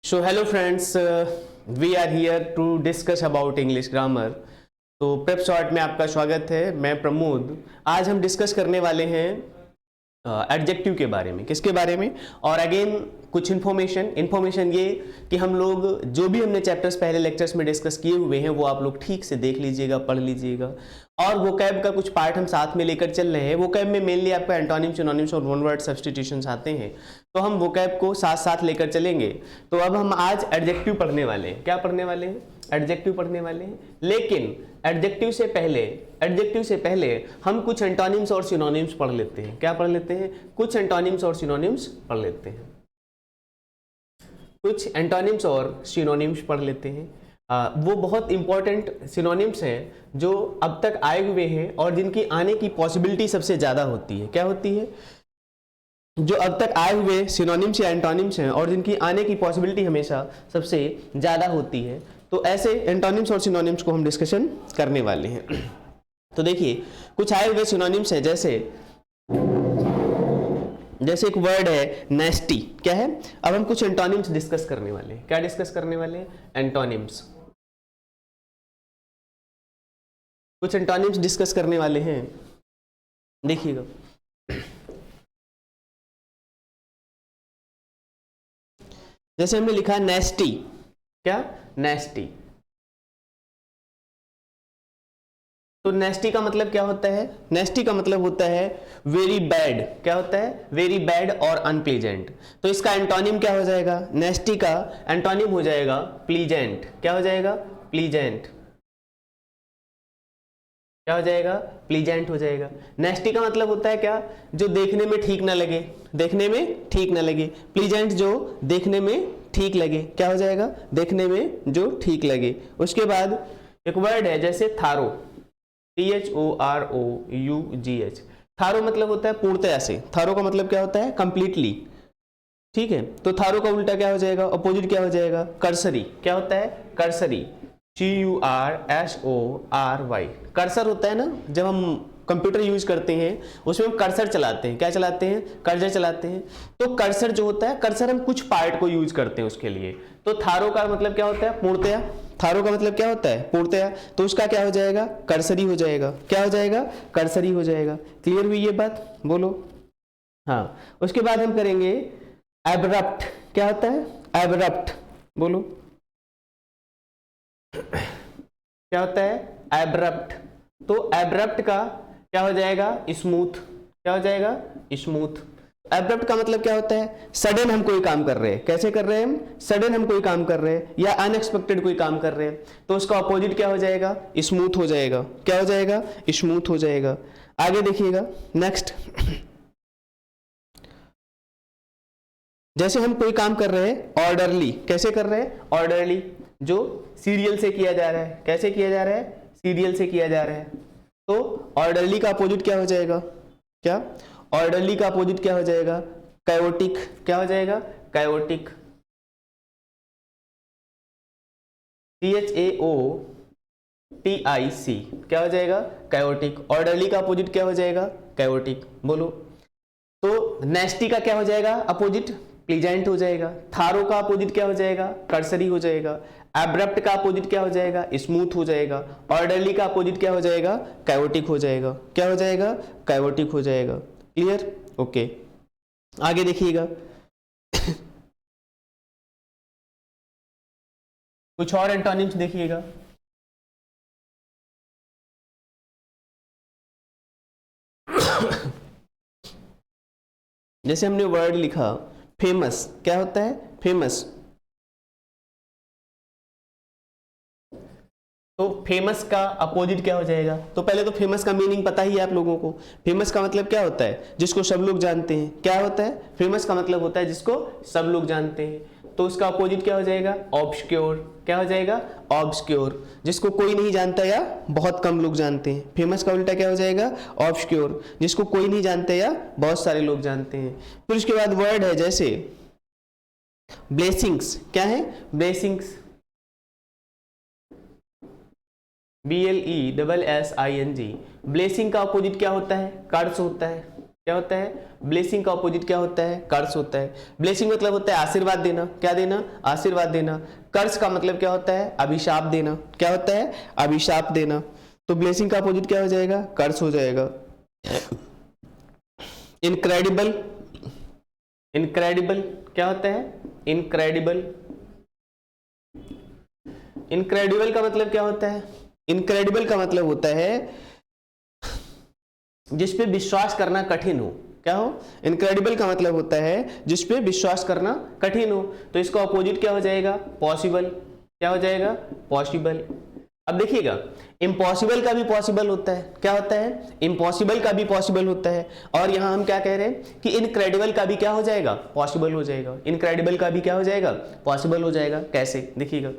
So hello friends, we are here to discuss about English grammar। तो prep short में आपका स्वागत है। मैं प्रमोद। आज हम डिस्कस करने वाले हैं एडजेक्टिव के बारे में। किसके बारे में? और अगेन कुछ इन्फॉर्मेशन ये कि हम लोग जो भी हमने चैप्टर्स पहले लेक्चर्स में डिस्कस किए हुए हैं वो आप लोग ठीक से देख लीजिएगा, पढ़ लीजिएगा। और वोकैब का कुछ पार्ट हम साथ में लेकर चल रहे हैं। वोकैब में मेनली आपका एंटोनिम, सिनोनिम्स और वन वर्ड सब्स्टिट्यूशंस आते हैं, तो हम वोकैब को साथ साथ लेकर चलेंगे। तो अब हम आज एडजेक्टिव पढ़ने वाले हैं। क्या पढ़ने वाले हैं? एडजेक्टिव पढ़ने वाले हैं। लेकिन एडजेक्टिव से पहले हम कुछ एंटोनिम्स और सिनोनिम्स पढ़ लेते हैं। क्या पढ़ लेते हैं? कुछ एंटोनिम्स और सिनोनिम्स पढ़ लेते हैं। कुछ एंटोनिम्स और सिनोनिम्स पढ़ लेते हैं। वो बहुत इंपॉर्टेंट सिनोनिम्स हैं जो अब तक आए हुए हैं और जिनकी आने की पॉसिबिलिटी सबसे ज़्यादा होती है। क्या होती है? जो अब तक आए हुए सिनोनिम्स या एंटोनिम्स हैं और जिनकी आने की पॉसिबिलिटी हमेशा सबसे ज़्यादा होती है। तो ऐसे एंटोनिम्स और सिनोनिम्स को हम डिस्कशन करने वाले हैं। तो देखिए, कुछ आए हुए सिनोनिम्स हैं, जैसे एक वर्ड है नेस्टी। क्या है? अब हम कुछ एंटोनिम्स डिस्कस करने वाले हैं। क्या डिस्कस करने वाले हैं? एंटोनिम्स। कुछ एंटोनिम्स डिस्कस करने वाले हैं। देखिएगा, जैसे हमने लिखा नेस्टी। क्या? नेस्टी। तो नेस्टी का मतलब क्या होता है? नेस्टी का मतलब होता है वेरी बैड। क्या होता है? वेरी बैड और अनप्लीजेंट। तो इसका एंटोनिम क्या हो जाएगा? नेस्टी का एंटोनिम हो जाएगा प्लीजेंट। क्या हो जाएगा? प्लीजेंट। क्या हो जाएगा? प्लीजेंट हो जाएगा। नेस्टी का मतलब होता है क्या? जो देखने में ठीक ना लगे। देखने में ठीक ना लगे। प्लीजेंट जो देखने में ठीक लगे। क्या हो जाएगा? देखने में जो ठीक लगे। उसके बाद एक वर्ड है जैसे थारो। THOROUGH। थारो मतलब होता है पूर्णतया से। थारो का मतलब क्या होता है? कंप्लीटली। ठीक है, तो थारो का उल्टा क्या हो जाएगा? अपोजिट क्या हो जाएगा? कर्सरी। क्या होता है? कर्सरी। CURSORY। कर्सर होता है ना, जब हम कंप्यूटर यूज करते हैं उसमें हम कर्सर चलाते हैं। क्या चलाते हैं? कर्सर चलाते हैं। तो कर्सर जो होता है, कर्सर हम कुछ पार्ट को यूज करते हैं उसके लिए। तो थारो का मतलब क्या होता है? पूर्णतया। थारो का मतलब क्या होता है? पूर्णतया। तो उसका क्या हो जाएगा? कर्सरी हो जाएगा। क्या हो जाएगा? कर्सरी हो जाएगा। क्लियर हुई ये बात? बोलो। हाँ, उसके बाद हम करेंगे एब्रप्ट। क्या होता है? एब्रप्ट। बोलो। क्या होता है? एब्रप्ट। तो एब्रप्ट का क्या हो जाएगा? स्मूथ। क्या हो जाएगा? स्मूथ। एब्रप्ट का मतलब क्या होता है? सडन हम कोई काम कर रहे हैं। कैसे कर रहे हैं हम? सडन हम कोई काम कर रहे हैं या अनएक्सपेक्टेड कोई काम कर रहे हैं, तो उसका अपोजिट क्या हो जाएगा? स्मूथ हो जाएगा। क्या हो जाएगा? स्मूथ हो जाएगा। आगे देखिएगा, नेक्स्ट। जैसे हम कोई काम कर रहे हैं ऑर्डरली। कैसे कर रहे हैं? ऑर्डरली। जो सीरियल से किया जा रहा है। कैसे किया जा रहा है? सीरियल से किया जा रहा है। तो ऑर्डरली का अपोजिट क्या हो जाएगा? क्या? ऑर्डरली का अपोजिट क्या हो जाएगा? कायोटिक। क्या हो जाएगा? कायोटिक। CHAOTIC। क्या हो जाएगा? कायोटिक। ऑर्डरली का अपोजिट क्या हो जाएगा? कायोटिक। बोलो। तो नेस्टी का क्या हो जाएगा? अपोजिट प्लीजेंट हो जाएगा। थारो का अपोजिट क्या हो जाएगा? कर्सरी हो जाएगा। एब्रप्ट का अपोजिट क्या हो जाएगा? स्मूथ हो जाएगा। ऑर्डरली का अपोजिट क्या हो जाएगा? कायोटिक हो जाएगा। क्या हो जाएगा? कायोटिक हो जाएगा। क्लियर? ओके, आगे देखिएगा। कुछ और एंटोनिम्स देखिएगा। जैसे हमने वर्ड लिखा फेमस। क्या होता है? फेमस। तो फेमस का अपोजिट क्या हो जाएगा? तो पहले तो फेमस का मीनिंग पता ही है आप लोगों को। फेमस का मतलब क्या होता है? जिसको सब लोग जानते हैं। क्या होता है? फेमस का मतलब होता है जिसको सब लोग जानते हैं। तो उसका अपोजिट क्या हो जाएगा? ऑब्सक्योर। क्या हो जाएगा? ऑब्सक्योर। जिसको कोई नहीं जानता या बहुत कम लोग जानते हैं। फेमस का उल्टा क्या हो जाएगा? ऑब्सक्योर। जिसको कोई नहीं जानते या बहुत सारे लोग जानते हैं। फिर उसके बाद वर्ड है जैसे ब्लेसिंग्स। क्या है? ब्लेसिंग्स। BLESSING। ब्लेसिंग का अपोजिट क्या होता है? कर्स होता है। क्या होता है? ब्लेसिंग का ऑपोजिट क्या होता है? कर्स होता है। ब्लेसिंग मतलब होता है आशीर्वाद देना, क्या देना? आशीर्वाद देना। कर्स का मतलब क्या होता है? अभिशाप देना, क्या होता है? अभिशाप देना। तो ब्लेसिंग का ऑपोजिट क्या हो जाएगा? कर्स हो जाएगा। इनक्रेडिबल, इनक्रेडिबल क्या होता है? इनक्रेडिबल। इनक्रेडिबल का मतलब क्या होता है? इनक्रेडिबल का मतलब होता है जिस पे विश्वास करना कठिन हो। क्या हो? इनक्रेडिबल का मतलब होता है जिस पे विश्वास करना कठिन हो। तो इसका ऑपोजिट क्या हो जाएगा? पॉसिबल। क्या हो जाएगा? पॉसिबल। अब देखिएगा, इम्पॉसिबल का भी पॉसिबल होता है। क्या होता है? इम्पॉसिबल का भी पॉसिबल होता है। और यहां हम क्या कह रहे हैं कि इनक्रेडिबल का भी क्या हो जाएगा? पॉसिबल हो जाएगा। इनक्रेडिबल का भी क्या हो जाएगा? पॉसिबल हो जाएगा। कैसे? देखिएगा,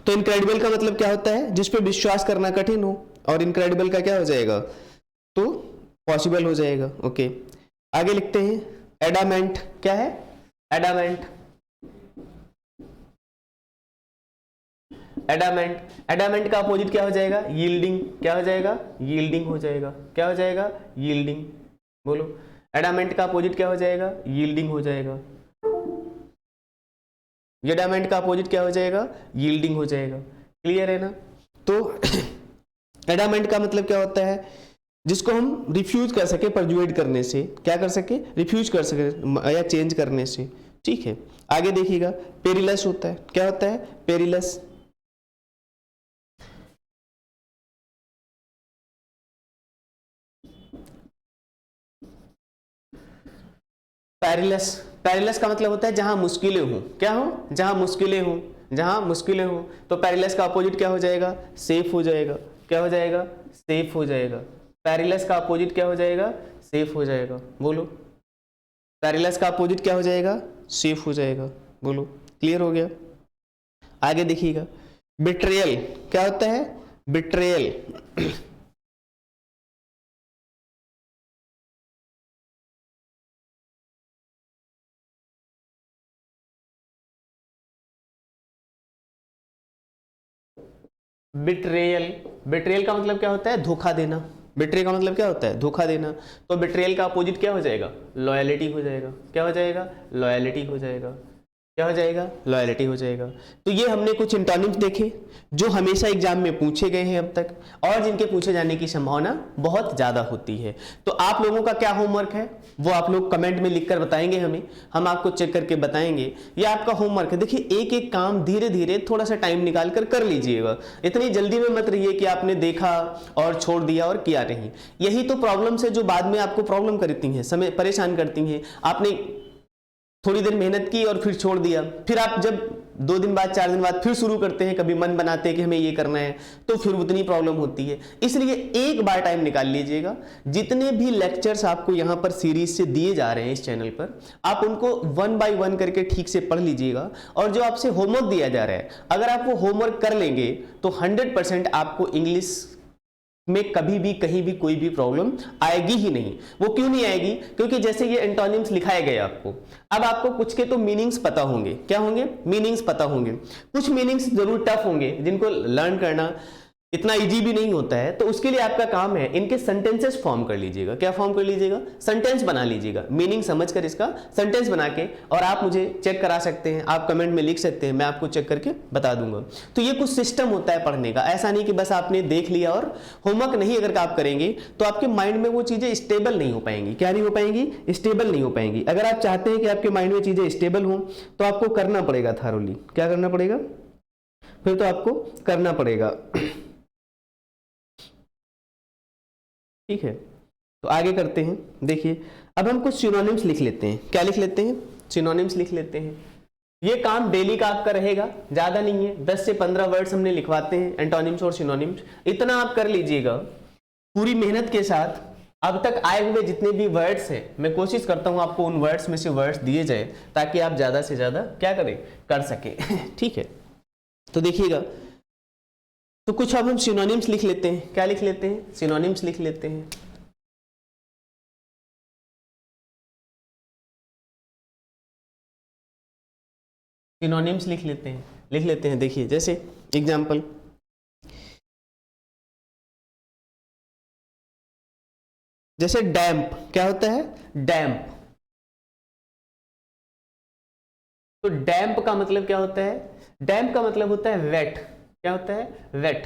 तो इनक्रेडिबल का मतलब क्या होता है? जिस पे विश्वास करना कठिन हो, और इनक्रेडिबल का क्या हो जाएगा? तो पॉसिबल हो जाएगा। ओके, आगे लिखते हैं। एडामेंट क्या है? एडामेंट। एडामेंट, एडामेंट का अपोजिट क्या हो जाएगा? यील्डिंग। क्या हो जाएगा? यील्डिंग हो जाएगा। क्या हो जाएगा? यील्डिंग। बोलो, एडामेंट का अपोजिट क्या हो जाएगा? यील्डिंग हो जाएगा। एडामेंट का अपोजिट क्या हो जाएगा? यील्डिंग हो जाएगा। क्लियर है ना? तो एडामेंट का मतलब क्या होता है? जिसको हम रिफ्यूज कर सके परजुएट करने से, क्या कर सके? रिफ्यूज कर सके या चेंज करने से। ठीक है, आगे देखिएगा। पेरिलस होता है। क्या होता है? पेरिलस। पैरिलस, पैरिलस का मतलब होता है जहां मुश्किलें हों। क्या हो? जहां मुश्किलें हों, जहां मुश्किलें हों। तो पैरिलस का अपोजिट क्या हो जाएगा? सेफ हो जाएगा। क्या हो जाएगा? सेफ हो जाएगा। पैरिलस का अपोजिट क्या हो जाएगा? सेफ हो जाएगा। बोलो, पैरिलस का अपोजिट क्या हो जाएगा? सेफ हो जाएगा। बोलो, क्लियर हो गया? आगे देखिएगा। बिट्रेयल क्या होता है? बिट्रेयल। बिट्रेयल, बिट्रेयल का मतलब क्या होता है? धोखा देना। बिट्रे का मतलब क्या होता है? धोखा देना। तो बिट्रेयल का अपोजिट क्या हो जाएगा? लॉयलिटी हो जाएगा। क्या हो जाएगा? लॉयलिटी हो जाएगा। क्या हो जाएगा? लॉयलिटी हो जाएगा। तो ये हमने कुछ इंटोनिम्स देखे जो हमेशा एग्जाम में पूछे गए हैं अब तक, और जिनके पूछे जाने की संभावना बहुत ज्यादा होती है। तो आप लोगों का क्या होमवर्क है वो आप लोग कमेंट में लिखकर बताएंगे हमें, हम आपको चेक करके बताएंगे। ये आपका होमवर्क है। देखिए, एक एक काम धीरे धीरे थोड़ा सा टाइम निकाल कर लीजिएगा। इतनी जल्दी में मत रहिए कि आपने देखा और छोड़ दिया और किया नहीं। यही तो प्रॉब्लम्स है जो बाद में आपको प्रॉब्लम करती हैं, समय परेशान करती हैं। आपने थोड़ी देर मेहनत की और फिर छोड़ दिया, फिर आप जब 2 दिन बाद 4 दिन बाद फिर शुरू करते हैं, कभी मन बनाते हैं कि हमें ये करना है, तो फिर उतनी प्रॉब्लम होती है। इसलिए एक बार टाइम निकाल लीजिएगा। जितने भी लेक्चर्स आपको यहाँ पर सीरीज से दिए जा रहे हैं इस चैनल पर, आप उनको 1 बाय 1 करके ठीक से पढ़ लीजिएगा। और जो आपसे होमवर्क दिया जा रहा है, अगर आप वो होमवर्क कर लेंगे तो 100% आपको इंग्लिश में कभी भी कहीं भी कोई भी प्रॉब्लम आएगी ही नहीं। वो क्यों नहीं आएगी? क्योंकि जैसे ये एंटोनिम्स लिखाए गए आपको, अब आपको कुछ के तो मीनिंग्स पता होंगे। क्या होंगे? मीनिंग्स पता होंगे। कुछ मीनिंग्स जरूर टफ होंगे जिनको लर्न करना इतना इजी भी नहीं होता है। तो उसके लिए आपका काम है इनके सेंटेंसेस फॉर्म कर लीजिएगा। क्या फॉर्म कर लीजिएगा? सेंटेंस बना लीजिएगा, मीनिंग समझकर इसका सेंटेंस बना के, और आप मुझे चेक करा सकते हैं, आप कमेंट में लिख सकते हैं, मैं आपको चेक करके बता दूंगा। तो ये कुछ सिस्टम होता है पढ़ने का। ऐसा नहीं कि बस आपने देख लिया और होमवर्क नहीं अगर आप करेंगे तो आपके माइंड में वो चीजें स्टेबल नहीं हो पाएंगी। क्या नहीं हो पाएंगी? स्टेबल नहीं हो पाएंगी। अगर आप चाहते हैं कि आपके माइंड में चीजें स्टेबल हो तो आपको करना पड़ेगा थारोली। क्या करना पड़ेगा? फिर तो आपको करना पड़ेगा। ठीक है, तो आगे करते हैं। देखिए, अब हम कुछ सिनोनिम्स लिख लेते हैं। क्या लिख लेते हैं? सिनोनिम्स लिख लेते हैं। ये काम डेली का आपका रहेगा, ज्यादा नहीं है। 10 से 15 वर्ड्स हमने लिखवाते हैं, एंटोनिम्स और सिनोनिम्स। इतना आप कर लीजिएगा पूरी मेहनत के साथ। अब तक आए हुए जितने भी वर्ड्स हैं, मैं कोशिश करता हूं आपको उन वर्ड्स में से वर्ड्स दिए जाए ताकि आप ज्यादा से ज्यादा क्या करें, कर सके। ठीक है, तो देखिएगा, तो कुछ अब हम सिनोनिम्स लिख लेते हैं। क्या लिख लेते हैं? सिनोनिम्स लिख लेते हैं। सिनोनिम्स लिख लेते हैं। देखिए, जैसे एग्जाम्पल, जैसे डैम्प, क्या होता है? डैम्प। तो डैम्प का मतलब क्या होता है? डैम्प का मतलब होता है वेट। क्या होता है? वेट।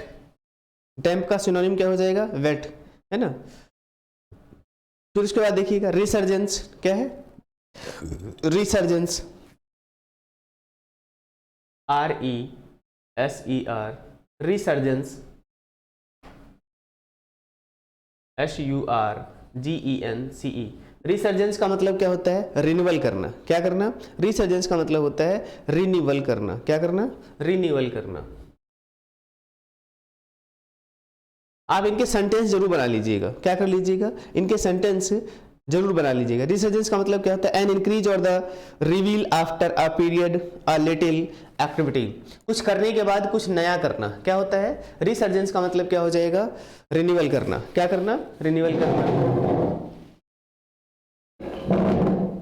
डैम्प का सिनोनिम क्या हो जाएगा? वेट, है ना। फिर उसके बाद देखिएगा रिसर्जेंस, क्या है? Resurgence, RESER, resurgence, SURGENCE। Resurgence का मतलब क्या होता है? रिन्यूअल करना। क्या करना? रिसर्जेंस का मतलब होता है रिन्यूअल करना। क्या करना? रिन्यूअल करना। आप इनके सेंटेंस जरूर बना लीजिएगा। क्या कर लीजिएगा? इनके सेंटेंस जरूर बना लीजिएगा। रिसर्जेंस का मतलब क्या होता है? एन इंक्रीज और the reveal after a period a little activity. कुछ करने के बाद कुछ नया करना, क्या होता है? रिसर्जेंस का मतलब क्या हो जाएगा? रिन्यूअल करना। क्या करना? रिन्यूअल करना।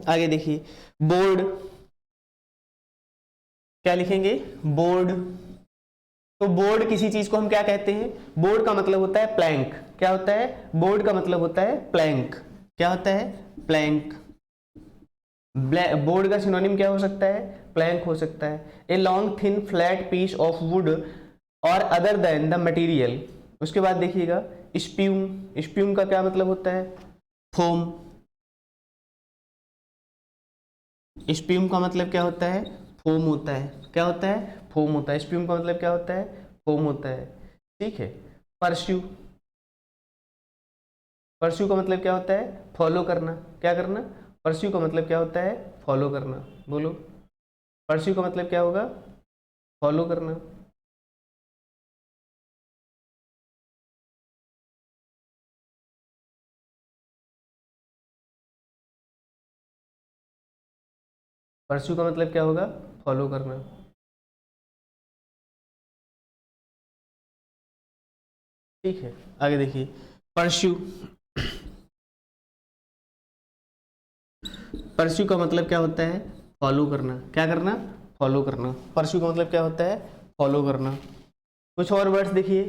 आगे देखिए बोर्ड, क्या लिखेंगे? बोर्ड। तो बोर्ड किसी चीज को हम क्या कहते हैं? बोर्ड का मतलब होता है प्लैंक। क्या होता है? बोर्ड का मतलब होता है प्लैंक। क्या होता है? प्लैंक। बोर्ड का सिनोनिम क्या हो सकता है? प्लैंक हो सकता है। A long thin flat piece of wood और अदर देन द मटेरियल। उसके बाद देखिएगा स्प्यूम। स्प्यूम का क्या मतलब होता है? फोम। स्प्यूम का मतलब क्या होता है? फोम होता है। क्या होता है? फोम होता है। स्प्यूम का मतलब क्या होता है? फोम होता है। ठीक है। परस्यू। परस्यू का मतलब क्या होता है? फॉलो करना। क्या करना? परस्यू का मतलब क्या होता है? फॉलो करना। बोलो, परस्यू का मतलब क्या होगा? फॉलो करना। परस्यू का मतलब क्या होगा? फॉलो करना। ठीक है, आगे देखिए परस्यू। परस्यू का मतलब क्या होता है? फॉलो करना। क्या करना? फॉलो करना। परस्यू का मतलब क्या होता है? फॉलो करना। कुछ और वर्ड्स देखिए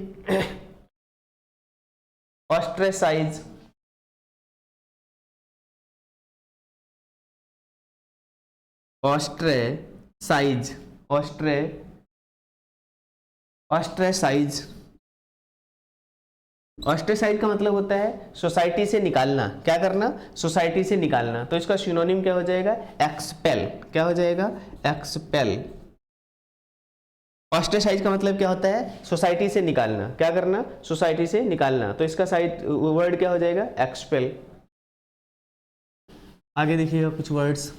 ऑस्ट्रेसाइज। ऑस्ट्रेसाइज। ऑस्ट्रे ऑस्ट्रेसाइज। ऑस्ट्रेसाइज का मतलब होता है सोसाइटी से निकालना। क्या करना? सोसाइटी से निकालना। तो इसका सिनोनिम क्या हो जाएगा? एक्सपेल। क्या हो जाएगा? एक्सपेल। ऑस्ट्रेसाइज का मतलब क्या होता है? सोसाइटी से निकालना। क्या करना? सोसाइटी से निकालना। तो इसका साइड वर्ड क्या हो जाएगा? एक्सपेल। आगे देखिएगा कुछ वर्ड्स।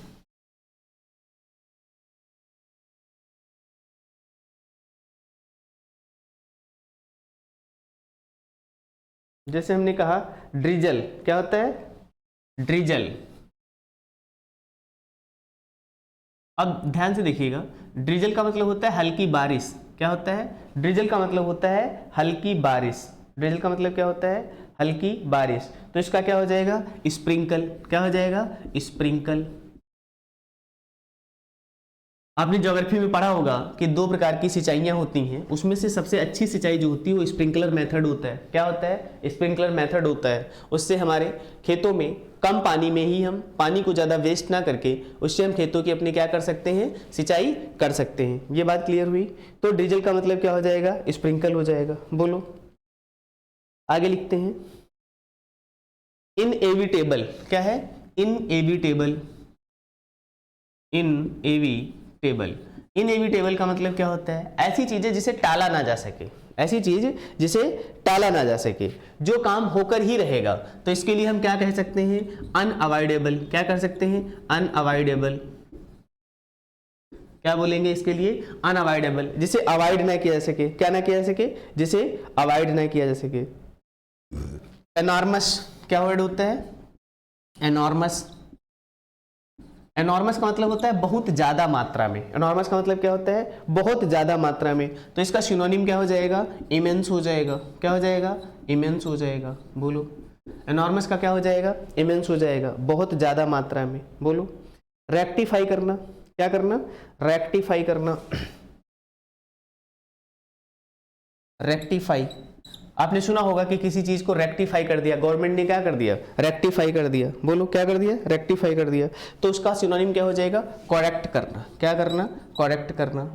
जैसे हमने कहा ड्रिजल, क्या होता है? ड्रिजल। अब ध्यान से देखिएगा, ड्रिजल का मतलब होता है हल्की बारिश। क्या होता है? ड्रिजल का मतलब होता है हल्की बारिश। ड्रिजल का मतलब क्या होता है? हल्की बारिश। तो इसका क्या हो जाएगा? स्प्रिंकल। क्या हो जाएगा? स्प्रिंकल। आपने ज्योग्राफी में पढ़ा होगा कि दो प्रकार की सिंचाइयाँ होती हैं, उसमें से सबसे अच्छी सिंचाई जो होती है वो स्प्रिंकलर मेथड होता है। क्या होता है? स्प्रिंकलर मेथड होता है। उससे हमारे खेतों में कम पानी में ही हम पानी को ज़्यादा वेस्ट ना करके उससे हम खेतों की अपने क्या कर सकते हैं? सिंचाई कर सकते हैं। ये बात क्लियर हुई। तो डीजल का मतलब क्या हो जाएगा? स्प्रिंकल हो जाएगा। बोलो, आगे लिखते हैं इनएविटेबल। क्या है? इनएविटेबल। इनएविटेबल। इनएविटेबल का मतलब क्या होता है? ऐसी चीजें जिसे टाला ना जा सके। ऐसी चीज जिसे टाला ना जा सके, जो काम होकर ही रहेगा। तो इसके लिए हम क्या कह सकते हैं? अनअवॉइडेबल। क्या कर सकते हैं? अनअवॉइडेबल। क्या बोलेंगे इसके लिए? अनअवॉइडेबल, जिसे अवॉइड ना किया जा सके। क्या ना किया जा सके? जिसे अवॉइड ना किया जा सके। एनॉर्मस क्या वर्ड होता है? एनॉर्मस। एनॉर्मस का मतलब होता है बहुत ज्यादा मात्रा में। एनॉर्मस का मतलब क्या होता है? बहुत ज्यादा मात्रा में। तो इसका सिनोनिम क्या हो जाएगा? इमेंस हो जाएगा। क्या हो जाएगा? इमेंस हो जाएगा। बोलो, एनॉर्मस का क्या हो जाएगा? इमेंस हो जाएगा, बहुत ज्यादा मात्रा में। बोलो, रेक्टिफाई करना। क्या करना? रेक्टिफाई करना। रेक्टिफाई। आपने सुना होगा कि किसी चीज को रेक्टिफाई कर दिया, गवर्नमेंट ने क्या कर दिया, रेक्टिफाई कर दिया। बोलो क्या कर दिया, रेक्टिफाई कर दिया। तो उसका सिनोनिम क्या हो जाएगा, करेक्ट करना। क्या करना, करेक्ट करना।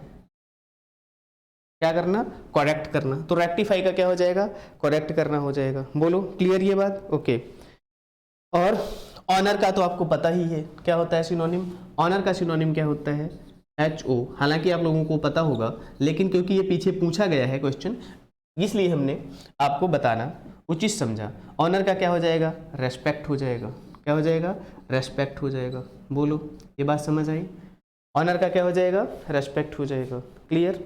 क्या करना, करेक्ट करना। तो रेक्टिफाई का क्या हो जाएगा, करेक्ट करना हो जाएगा। बोलो क्लियर ये बात, ओके। और ऑनर का तो आपको पता ही है क्या होता है सिनोनिम। ऑनर का सिनोनिम क्या होता है, HO। हालांकि आप लोगों को पता होगा, लेकिन क्योंकि ये पीछे पूछा गया है क्वेश्चन, इसलिए हमने आपको बताना उचित समझा। ऑनर का क्या हो जाएगा, रेस्पेक्ट हो जाएगा। क्या हो जाएगा, रेस्पेक्ट हो जाएगा। बोलो ये बात समझ आई। ऑनर का क्या हो जाएगा, रेस्पेक्ट हो जाएगा। क्लियर।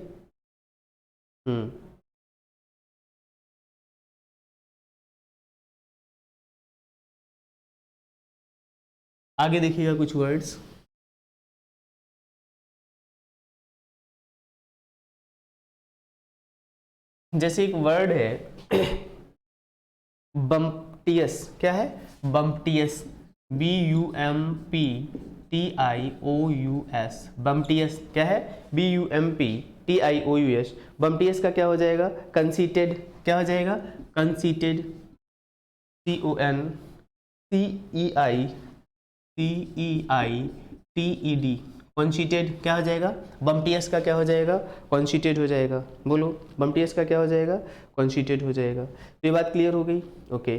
आगे देखिएगा कुछ वर्ड्स। जैसे एक वर्ड है बम्पटियस। क्या है, बम्पटियस। BUMPTIOUS। बम्पटियस क्या है, BUMPTIOUS। बम्पटियस का क्या हो जाएगा, कंसीटेड। क्या हो जाएगा, कंसीटेड। CONCEITED। कॉन्सीटेड क्या हो जाएगा, बम्पटियस का क्या हो जाएगा, कॉन्सीटेड हो जाएगा। बोलो बम्पटियस का क्या हो जाएगा, कॉन्सीटेड हो जाएगा। तो ये बात क्लियर हो गई, ओके।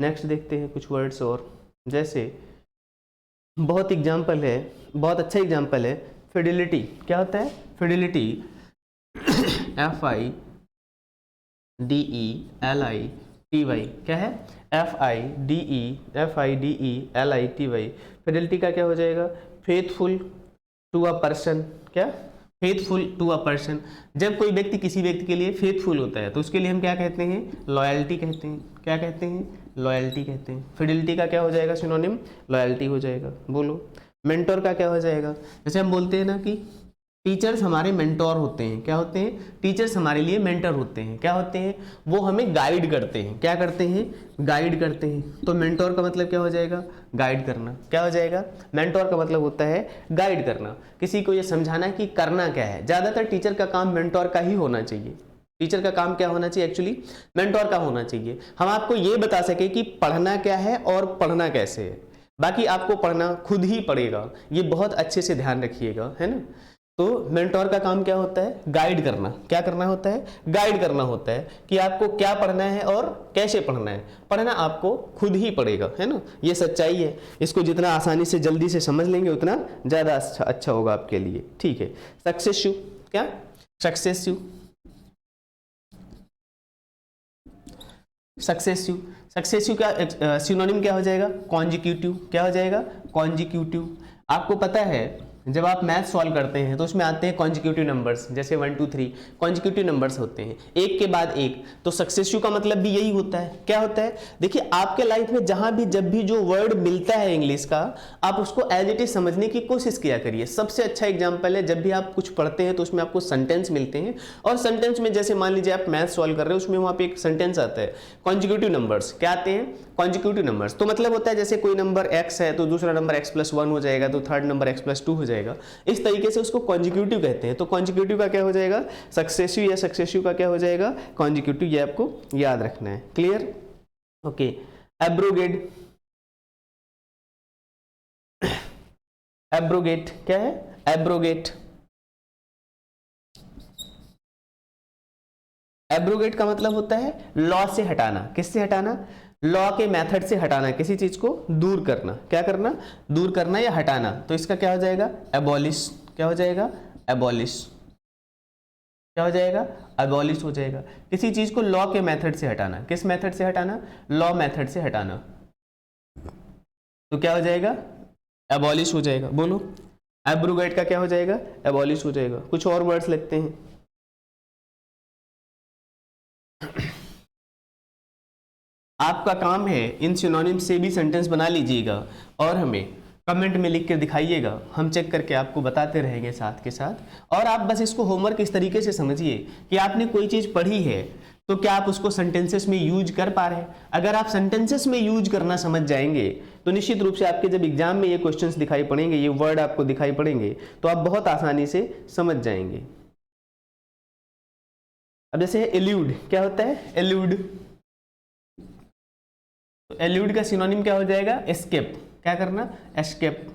नेक्स्ट देखते हैं कुछ वर्ड्स और। जैसे बहुत एग्जाम्पल है, बहुत अच्छा एग्जाम्पल है, फिडिलिटी। क्या होता है, फिडिलिटी। FIDELITY। क्या है, FIDELITY। फिडिलिटी का क्या हो जाएगा, फेथफुल टू अ पर्सन। क्या, फेथफुल टू अ पर्सन। जब कोई व्यक्ति किसी व्यक्ति के लिए फेथफुल होता है तो उसके लिए हम क्या कहते हैं, लॉयल्टी कहते हैं। क्या कहते हैं, लॉयल्टी कहते हैं। फिडिलिटी का क्या हो जाएगा सिनोनिम, लॉयल्टी हो जाएगा। बोलो मेंटोर का क्या हो जाएगा। जैसे हम बोलते हैं ना कि टीचर्स हमारे मेंटोर होते हैं। क्या होते हैं, टीचर्स हमारे लिए मेंटर होते हैं। क्या होते हैं, वो हमें गाइड करते हैं। क्या करते हैं, गाइड करते हैं। तो मेंटोर का मतलब क्या हो जाएगा, गाइड करना। क्या हो जाएगा, मेंटोर का मतलब होता है गाइड करना, किसी को ये समझाना कि करना क्या है। ज़्यादातर टीचर का काम मेंटोर का ही होना चाहिए। टीचर का काम क्या होना चाहिए, एक्चुअली मेंटोर का होना चाहिए। हम आपको ये बता सके कि पढ़ना क्या है और पढ़ना कैसे है। बाकी आपको पढ़ना खुद ही पड़ेगा, ये बहुत अच्छे से ध्यान रखिएगा, है ना। तो मेंटोर का काम क्या होता है, गाइड करना। क्या करना होता है, गाइड करना होता है कि आपको क्या पढ़ना है और कैसे पढ़ना है। पढ़ना आपको खुद ही पड़ेगा, है ना। ये सच्चाई है। इसको जितना आसानी से जल्दी से समझ लेंगे उतना ज़्यादा अच्छा होगा आपके लिए, ठीक है। सक्सेसिव। क्या, सक्सेसिव। सक्सेसिव, सक्सेसिव का सिनोनिम क्या हो जाएगा, कॉन्जिक्यूटिव। क्या हो जाएगा, कॉन्जिक्यूटिव। आपको पता है जब आप मैथ सॉल्व करते हैं तो उसमें आते हैं कॉन्जिक्यूटिव नंबर्स, जैसे 1 2 3 कॉन्जिक्यूटिव नंबर्स होते हैं, एक के बाद एक। तो सक्सेसिव का मतलब भी यही होता है। क्या होता है, देखिए आपके लाइफ में जहां भी जब भी जो वर्ड मिलता है इंग्लिश का, आप उसको एज इट इज समझने की कोशिश किया करिए। सबसे अच्छा एग्जाम्पल है, जब भी आप कुछ पढ़ते हैं तो उसमें आपको सेंटेंस मिलते हैं, और सेंटेंस में जैसे मान लीजिए आप मैथ सॉल्व कर रहे हो, उसमें वहां पे एक सेंटेंस आता है, कॉन्जिक्यूटिव नंबर्स। क्या आते हैं, कॉन्जिक्यूटिव नंबर्स। तो मतलब होता है जैसे कोई नंबर x है तो दूसरा नंबर x+1 हो जाएगा, तो थर्ड नंबर x+2 हो जाएगा। इस तरीके से उसको कॉन्जिक्यूटिव कहते हैं। तो कॉन्जिक्यूटिव का क्या हो जाएगा, सक्सेसिव, या सक्सेसिव का क्या हो जाएगा, कॉन्जिक्यूटिव। ये आपको याद रखना है, क्लियर, ओके। एब्रोगेट, एब्रोगेट क्या है, एब्रोगेट। एब्रोगेट का मतलब होता है लॉ से हटाना। किससे हटाना, लॉ के मेथड से हटाना, किसी चीज को दूर करना। क्या करना, दूर करना या हटाना। तो इसका क्या हो जाएगा, एबॉलिश। क्या हो जाएगा, एबॉलिश। क्या हो जाएगा, एबॉलिश हो जाएगा। किसी चीज को लॉ के मेथड से हटाना। किस मेथड से हटाना, लॉ मेथड से हटाना। तो क्या हो जाएगा, एबॉलिश हो जाएगा। बोलो एब्रोगेट का क्या हो जाएगा, एबॉलिश हो जाएगा। कुछ और वर्ड्स लिखते हैं। आपका काम है इन सिनोनिम से भी सेंटेंस बना लीजिएगा और हमें कमेंट में लिख कर दिखाइएगा। हम चेक करके आपको बताते रहेंगे साथ के साथ। और आप बस इसको होमवर्क इस तरीके से समझिए कि आपने कोई चीज़ पढ़ी है तो क्या आप उसको सेंटेंसेस में यूज कर पा रहे हैं। अगर आप सेंटेंसेस में यूज करना समझ जाएंगे तो निश्चित रूप से आपके जब एग्जाम में ये क्वेश्चंस दिखाई पड़ेंगे, ये वर्ड आपको दिखाई पड़ेंगे, तो आप बहुत आसानी से समझ जाएंगे। अब जैसे एल्यूड, क्या होता है एल्यूड, तो एल्यूड का सिनोनिम क्या हो जाएगा एस्केप, क्या करना एस्केप,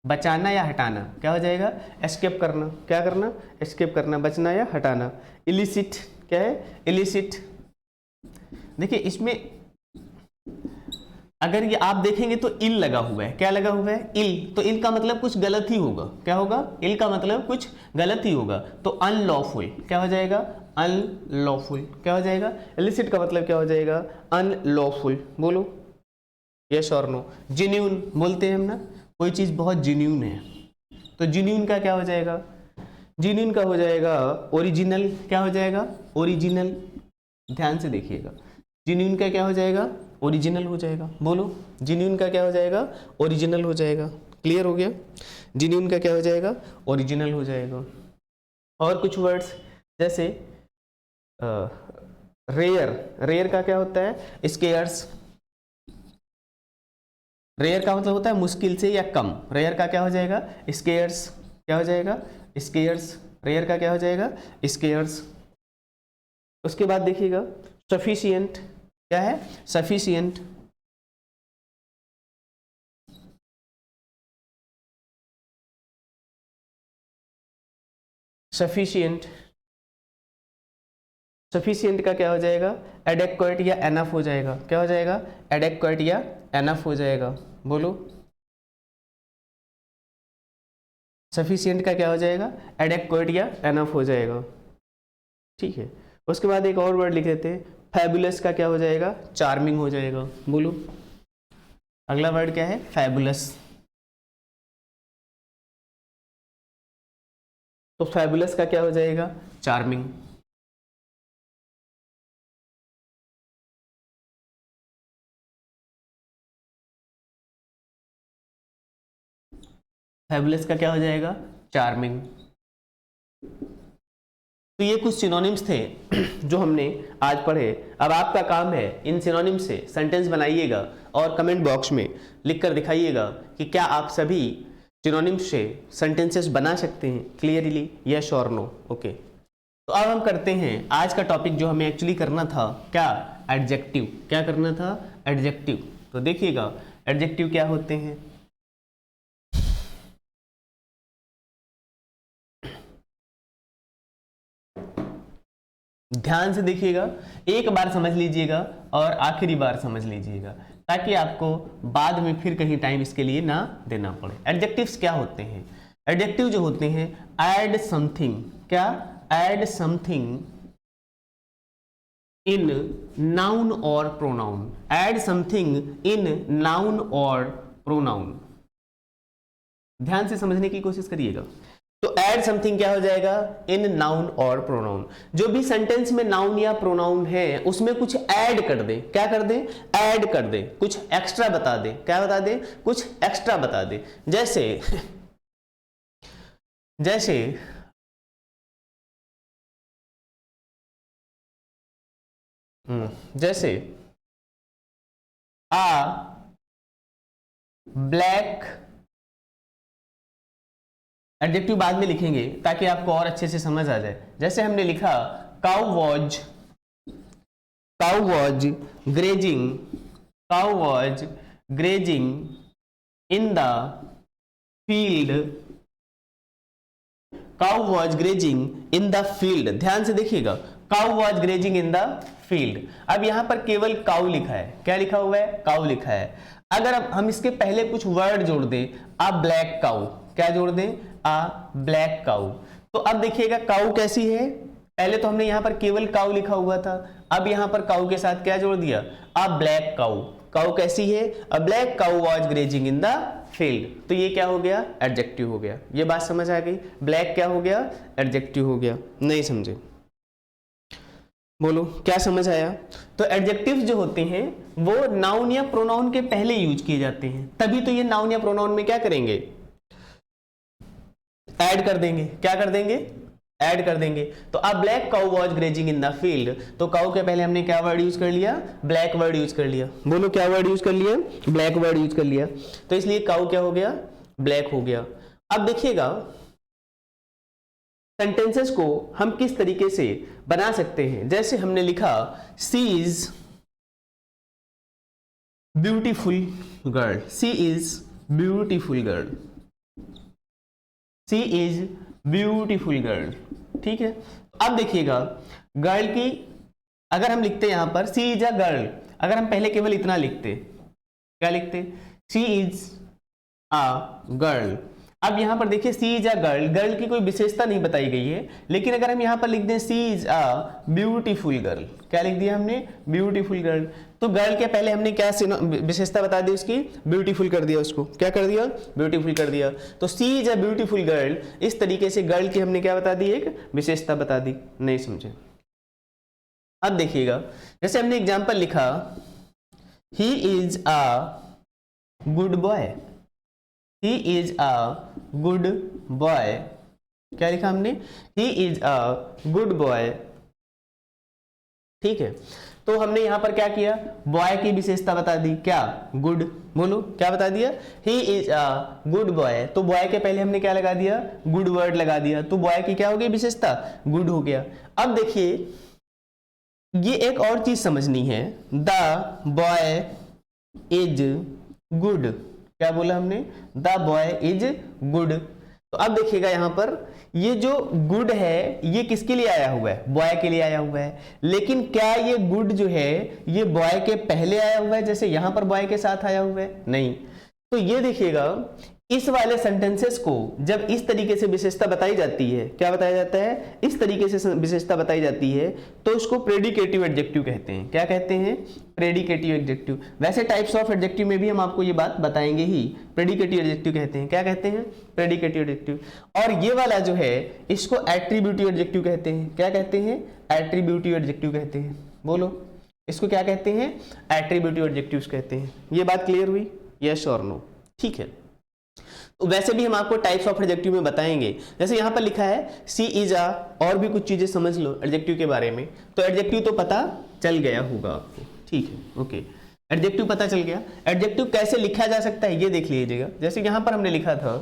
बचाना या हटाना, क्या हो जाएगा एस्केप करना, क्या करना एस्केप करना, बचना या हटाना। इलिसिट क्या है इलिसिट, देखिए इसमें अगर ये आप देखेंगे तो इल लगा हुआ है, क्या लगा हुआ है इल, तो इल का मतलब कुछ गलत ही होगा, क्या होगा इल का मतलब कुछ गलत ही होगा, तो अनलॉफुल क्या हो जाएगा अनलॉफुल, क्या हो जाएगा इलिसिट का मतलब क्या हो जाएगा अनलॉफुल, बोलो यस और नो। जेन्यून बोलते हैं हम ना, कोई चीज बहुत जेन्यून है, तो जेन्यून का क्या हो जाएगा, जेन्यून का हो जाएगा ओरिजिनल, क्या हो जाएगा ओरिजिनल, ध्यान से देखिएगा, जेन्यून का क्या हो जाएगा ओरिजिनल हो जाएगा, बोलो जेन्यून का क्या हो जाएगा ओरिजिनल हो जाएगा, क्लियर हो गया, जेन्यून का क्या हो जाएगा ओरिजिनल हो जाएगा। और कुछ वर्ड्स जैसे रेयर, रेयर का क्या होता है स्केयर्स, रेयर का मतलब होता है मुश्किल से या कम, रेयर का क्या हो जाएगा स्केयर्स, क्या हो जाएगा स्केयर्स, रेयर का क्या हो जाएगा स्केयर्स। उसके बाद देखिएगा सफिशिएंट, क्या है सफिशिएंट, सफिशिएंट, सफिशिएंट का क्या हो जाएगा एडेक्वेट या एनफ हो जाएगा, क्या हो जाएगा एडेक्वेट या एनफ हो जाएगा, बोलो सफिशिएंट का क्या हो जाएगा एडेक्वेट या एनफ हो जाएगा, ठीक है। उसके बाद एक और वर्ड लिख लेते हैं, फैबुलस का क्या हो जाएगा चार्मिंग हो जाएगा, बोलो अगला वर्ड क्या है फैबुलस, तो फैबुलस का क्या हो जाएगा चार्मिंग। फैबुलस का क्या हो जाएगा चार्मिंग। तो ये कुछ सिनोनिम्स थे जो हमने आज पढ़े। अब आपका काम है इन सिनोनिम्स से सेंटेंस बनाइएगा और कमेंट बॉक्स में लिखकर दिखाइएगा कि क्या आप सभी सिनोनिम्स से सेंटेंसेस बना सकते हैं क्लियरली, यस और नो, ओके। तो अब हम करते हैं आज का टॉपिक जो हमें एक्चुअली करना था, क्या एडजेक्टिव, क्या करना था एडजेक्टिव। तो देखिएगा एडजेक्टिव क्या होते हैं, ध्यान से देखिएगा, एक बार समझ लीजिएगा और आखिरी बार समझ लीजिएगा ताकि आपको बाद में फिर कहीं टाइम इसके लिए ना देना पड़े। एडजेक्टिव्स क्या होते हैं, एडजेक्टिव जो होते हैं ऐड समथिंग, क्या ऐड समथिंग इन नाउन और pronoun, add something in noun और प्रोनाउन, ध्यान से समझने की कोशिश करिएगा। तो ऐड समथिंग क्या हो जाएगा इन नाउन और प्रोनाउन, जो भी सेंटेंस में नाउन या प्रोनाउन है उसमें कुछ ऐड कर दे, क्या कर दे ऐड कर दे, कुछ एक्स्ट्रा बता दे, क्या बता दे कुछ एक्स्ट्रा बता दे। जैसे जैसे जैसे आ ब्लैक, एडजेक्टिव बाद में लिखेंगे ताकि आपको और अच्छे से समझ आ जाए। जैसे हमने लिखा cow was grazing, cow was grazing in the field, cow was grazing in the field, ध्यान से देखिएगा cow was grazing in the field. अब यहां पर केवल काउ लिखा है, क्या लिखा हुआ है काउ लिखा है। अगर अब हम इसके पहले कुछ वर्ड जोड़ दें, आ ब्लैक काउ, क्या जोड़ दें आ ब्लैक काउ, तो अब देखिएगा काउ कैसी है, पहले तो हमने यहां पर केवल काउ लिखा हुआ था, अब यहां पर काउ के साथ क्या जोड़ दिया आ ब्लैक काउ, काउ कैसी है अ black cow was grazing in the field, तो ये क्या हो गया एडजेक्टिव हो गया। ये बात समझ आ गई, ब्लैक क्या हो गया एडजेक्टिव हो गया, नहीं समझे बोलो क्या समझ आया। तो एडजेक्टिव्स जो होते हैं वो नाउन या प्रोनाउन के पहले यूज किए जाते हैं, तभी तो ये नाउन या प्रोनाउन में क्या करेंगे ऐड कर देंगे, क्या कर देंगे ऐड कर देंगे। तो अब black cow was grazing in the field, तो काउ के पहले हमने क्या वर्ड यूज कर लिया ब्लैक वर्ड यूज कर लिया, बोलो क्या वर्ड यूज कर लिया ब्लैक वर्ड यूज कर लिया, तो इसलिए काउ क्या हो गया ब्लैक हो गया। अब देखिएगा सेंटेंसेस को हम किस तरीके से बना सकते हैं। जैसे हमने लिखा she is beautiful girl, she is beautiful girl, she is beautiful girl, ठीक है। अब देखिएगा गर्ल की अगर हम लिखते यहां पर सी इज अ गर्ल, अगर हम पहले केवल इतना लिखते, क्या लिखते, सी इज अ गर्ल। अब यहां पर देखिए सी इज अ गर्ल, गर्ल की कोई विशेषता नहीं बताई गई है, लेकिन अगर हम यहां पर लिख दें सी इज अ ब्यूटीफुल गर्ल, क्या लिख दिया हमने, ब्यूटीफुल गर्ल, तो गर्ल के पहले हमने क्या विशेषता बता दी उसकी, ब्यूटीफुल कर दिया, उसको क्या कर दिया, ब्यूटीफुल कर दिया। तो सी इज अ ब्यूटीफुल गर्ल, इस तरीके से गर्ल की हमने क्या बता दी, एक विशेषता बता दी। नहीं समझे? अब देखिएगा जैसे हमने एग्जाम्पल लिखा he is a good boy, he is a good boy, क्या लिखा हमने, he is a good boy, ठीक है। तो हमने यहां पर क्या किया, बॉय की विशेषता बता दी, क्या, गुड, बोलो क्या बता दिया, he is a good boy, तो बॉय के पहले हमने क्या लगा दिया, गुड वर्ड लगा दिया, तो बॉय की क्या हो गई विशेषता, गुड हो गया। अब देखिए ये एक और चीज समझनी है, द बॉय इज गुड, क्या बोला हमने, द बॉय इज गुड। तो अब देखिएगा यहां पर ये जो गुड है ये किसके लिए आया हुआ है, बॉय के लिए आया हुआ है, लेकिन क्या ये गुड जो है ये बॉय के पहले आया हुआ है जैसे यहां पर बॉय के साथ आया हुआ है, नहीं। तो ये देखिएगा इस वाले सेंटेंसेस को जब इस तरीके से विशेषता बताई जाती है, क्या बताया जाता है, इस तरीके से विशेषता बताई जाती है, तो उसको प्रेडिकेटिव एडजेक्टिव कहते हैं। क्या कहते हैं, प्रेडिकेटिव एडजेक्टिव। वैसे टाइप्स ऑफ एडजेक्टिव में भी हम आपको ये बात बताएंगे ही, प्रेडिकेटिव एडजेक्टिव कहते हैं। क्या कहते हैं, प्रेडिकेटिव एडजेक्टिव। और ये वाला जो है इसको एट्रीब्यूटिव एडजेक्टिव कहते हैं। क्या कहते हैं, एट्रीब्यूटिव एडजेक्टिव कहते हैं। बोलो इसको क्या कहते हैं, एट्रीब्यूटिव एडजेक्टिव्स कहते हैं। ये बात क्लियर हुई, यस और नो, ठीक है। तो वैसे भी हम आपको टाइप्स ऑफ एडजेक्टिव में बताएंगे। जैसे यहां पर लिखा है सी इज अ, और भी कुछ चीजें समझ लो एडजेक्टिव के बारे में, तो एडजेक्टिव तो पता चल गया होगा आपको, ठीक है, ओके। एडजेक्टिव पता चल गया, एडजेक्टिव कैसे लिखा जा सकता है ये देख लीजिएगा। जैसे यहां पर हमने लिखा था,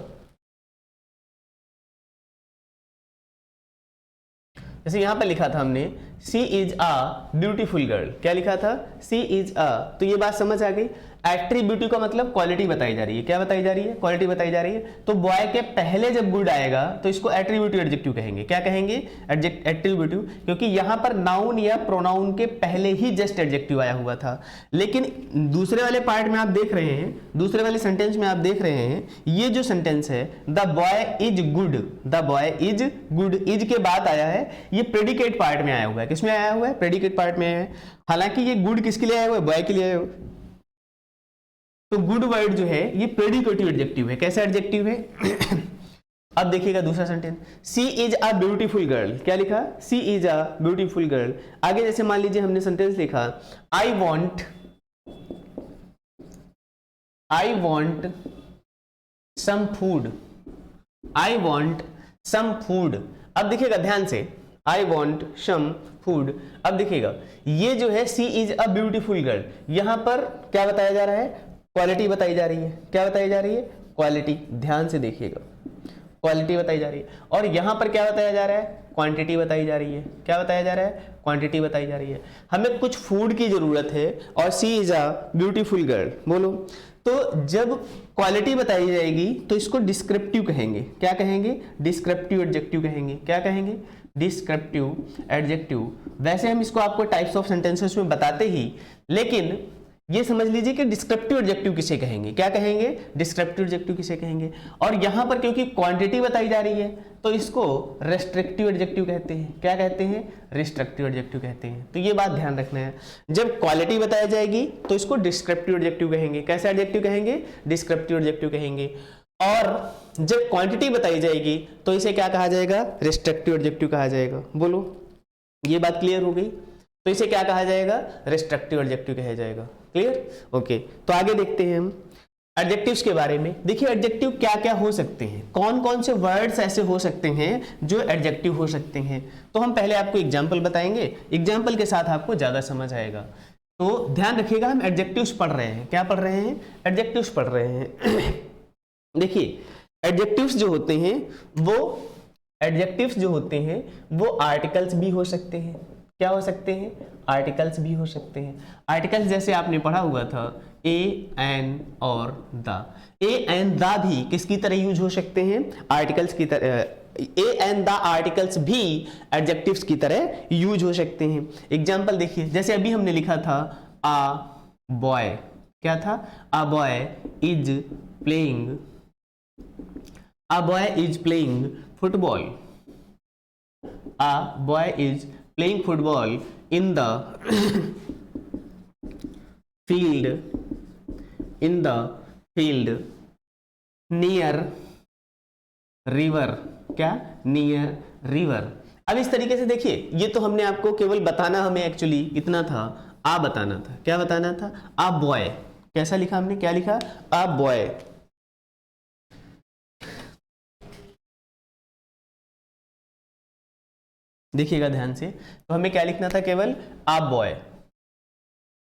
जैसे यहां पर लिखा था हमने सी इज अ ब्यूटीफुल गर्ल, क्या लिखा था, सी इज अ, तो ये बात समझ आ गई। एट्रीब्यूटिव का मतलब क्वालिटी बताई जा रही है, क्या बताई जा रही है, क्वालिटी बताई जा रही है। तो बॉय के पहले जब गुड आएगा तो इसको एट्रीब्यूटिव एडजेक्टिव कहेंगे। क्या कहेंगे, एट्रीब्यूटिव, क्योंकि यहां पर नाउन या प्रोनाउन के पहले ही जस्ट एडजेक्टिव आया हुआ था। लेकिन दूसरे वाले पार्ट में आप देख रहे हैं, दूसरे वाले सेंटेंस में आप देख रहे हैं, ये जो सेंटेंस है the boy is good, the boy is good, is के बाद आया है, ये प्रेडिकेट पार्ट में आया हुआ है। किसमें आया हुआ है, प्रेडिकेट पार्ट में आया है। हालांकि ये गुड किसके लिए आया हुआ है, बॉय के लिए आया हुआ है। तो गुड वर्ड जो है ये प्रेडिकेटिव एडजेक्टिव है। कैसा एडजेक्टिव है अब देखिएगा दूसरा sentence, she is a beautiful girl, क्या लिखा, she is a beautiful girl. आगे जैसे मान लीजिए हमने सेंटेंस लिखा I want some food, I want some food. अब देखिएगा ध्यान से, आई वॉन्ट सम फूड। अब देखिएगा ये जो है सी इज अ ब्यूटीफुल गर्ल, यहां पर क्या बताया जा रहा है, क्वालिटी बताई जा रही है। क्या बताई जा रही है, क्वालिटी, ध्यान से देखिएगा, क्वालिटी बताई जा रही है। और यहां पर क्या बताया जा रहा है, क्वांटिटी बताई जा रही है। क्या बताया जा रहा है, क्वांटिटी बताई जा रही है। हमें कुछ फूड की जरूरत है और सी इज अ ब्यूटीफुल गर्ल, बोलो। तो जब क्वालिटी बताई जाएगी तो इसको डिस्क्रिप्टिव कहेंगे। क्या कहेंगे, डिस्क्रिप्टिव एडजेक्टिव कहेंगे। क्या कहेंगे, डिस्क्रिप्टिव एडजेक्टिव। वैसे हम इसको आपको टाइप्स ऑफ सेंटेंसेस में बताते ही, लेकिन ये समझ लीजिए कि डिस्क्रिप्टिव एडजेक्टिव किसे कहेंगे। क्या कहेंगे, डिस्क्रिप्टिव एडजेक्टिव किसे कहेंगे। और यहां पर क्योंकि क्वांटिटी बताई जा रही है तो इसको रेस्ट्रिक्टिव एडजेक्टिव कहते हैं। क्या कहते हैं, रिस्ट्रिक्टिव एडजेक्टिव कहते हैं। तो ये बात ध्यान रखना है, जब क्वालिटी बताई जाएगी तो इसको डिस्क्रिप्टिव एडजेक्टिव कहेंगे। कैसा एडजेक्टिव कहेंगे, डिस्क्रिप्टिव एडजेक्टिव कहेंगे। और जब क्वांटिटी बताई जाएगी तो इसे क्या कहा जाएगा, रिस्ट्रिक्टिव एडजेक्टिव कहा जाएगा। बोलो ये बात क्लियर हो गई। तो इसे क्या कहा जाएगा, रिस्ट्रिक्टिव एडजेक्टिव कहा जाएगा। Clear, okay. तो आगे देखते हैं हम एडजेक्टिव्स के बारे में। देखिए एडजेक्टिव क्या क्या हो सकते हैं, कौन कौन से वर्ड्स ऐसे हो सकते हैं जो एडजेक्टिव हो सकते हैं। तो हम पहले आपको एग्जांपल बताएंगे, एग्जांपल के साथ आपको ज्यादा समझ आएगा। तो ध्यान रखिएगा, हम एडजेक्टिव्स पढ़ रहे हैं। क्या पढ़ रहे हैं, एडजेक्टिव्स पढ़ रहे हैं। देखिए एडजेक्टिव्स जो होते हैं वो एडजेक्टिव्स जो होते हैं वो आर्टिकल्स भी हो सकते हैं। क्या हो सकते हैं? आर्टिकल्स भी हो सकते हैं। आर्टिकल्स जैसे आपने पढ़ा हुआ था ए, एन और द। ए एंड द भी किसकी तरह यूज हो सकते हैं? आर्टिकल्स की तरह। ए एंड द आर्टिकल्स भी एडजेक्टिव्स की तरह यूज हो सकते हैं। एग्जाम्पल देखिए, जैसे अभी हमने लिखा था आ बॉय। क्या था? A boy is playing, a boy is playing football. A boy is playing football in the field, in the field near river. क्या? Near river. अब इस तरीके से देखिए, ये तो हमने आपको केवल बताना, हमें एक्चुअली इतना था, आ बताना था। क्या बताना था? A boy. कैसा लिखा हमने? क्या लिखा? आ बॉय। देखिएगा ध्यान से, तो हमें क्या लिखना था? केवल आ बॉय।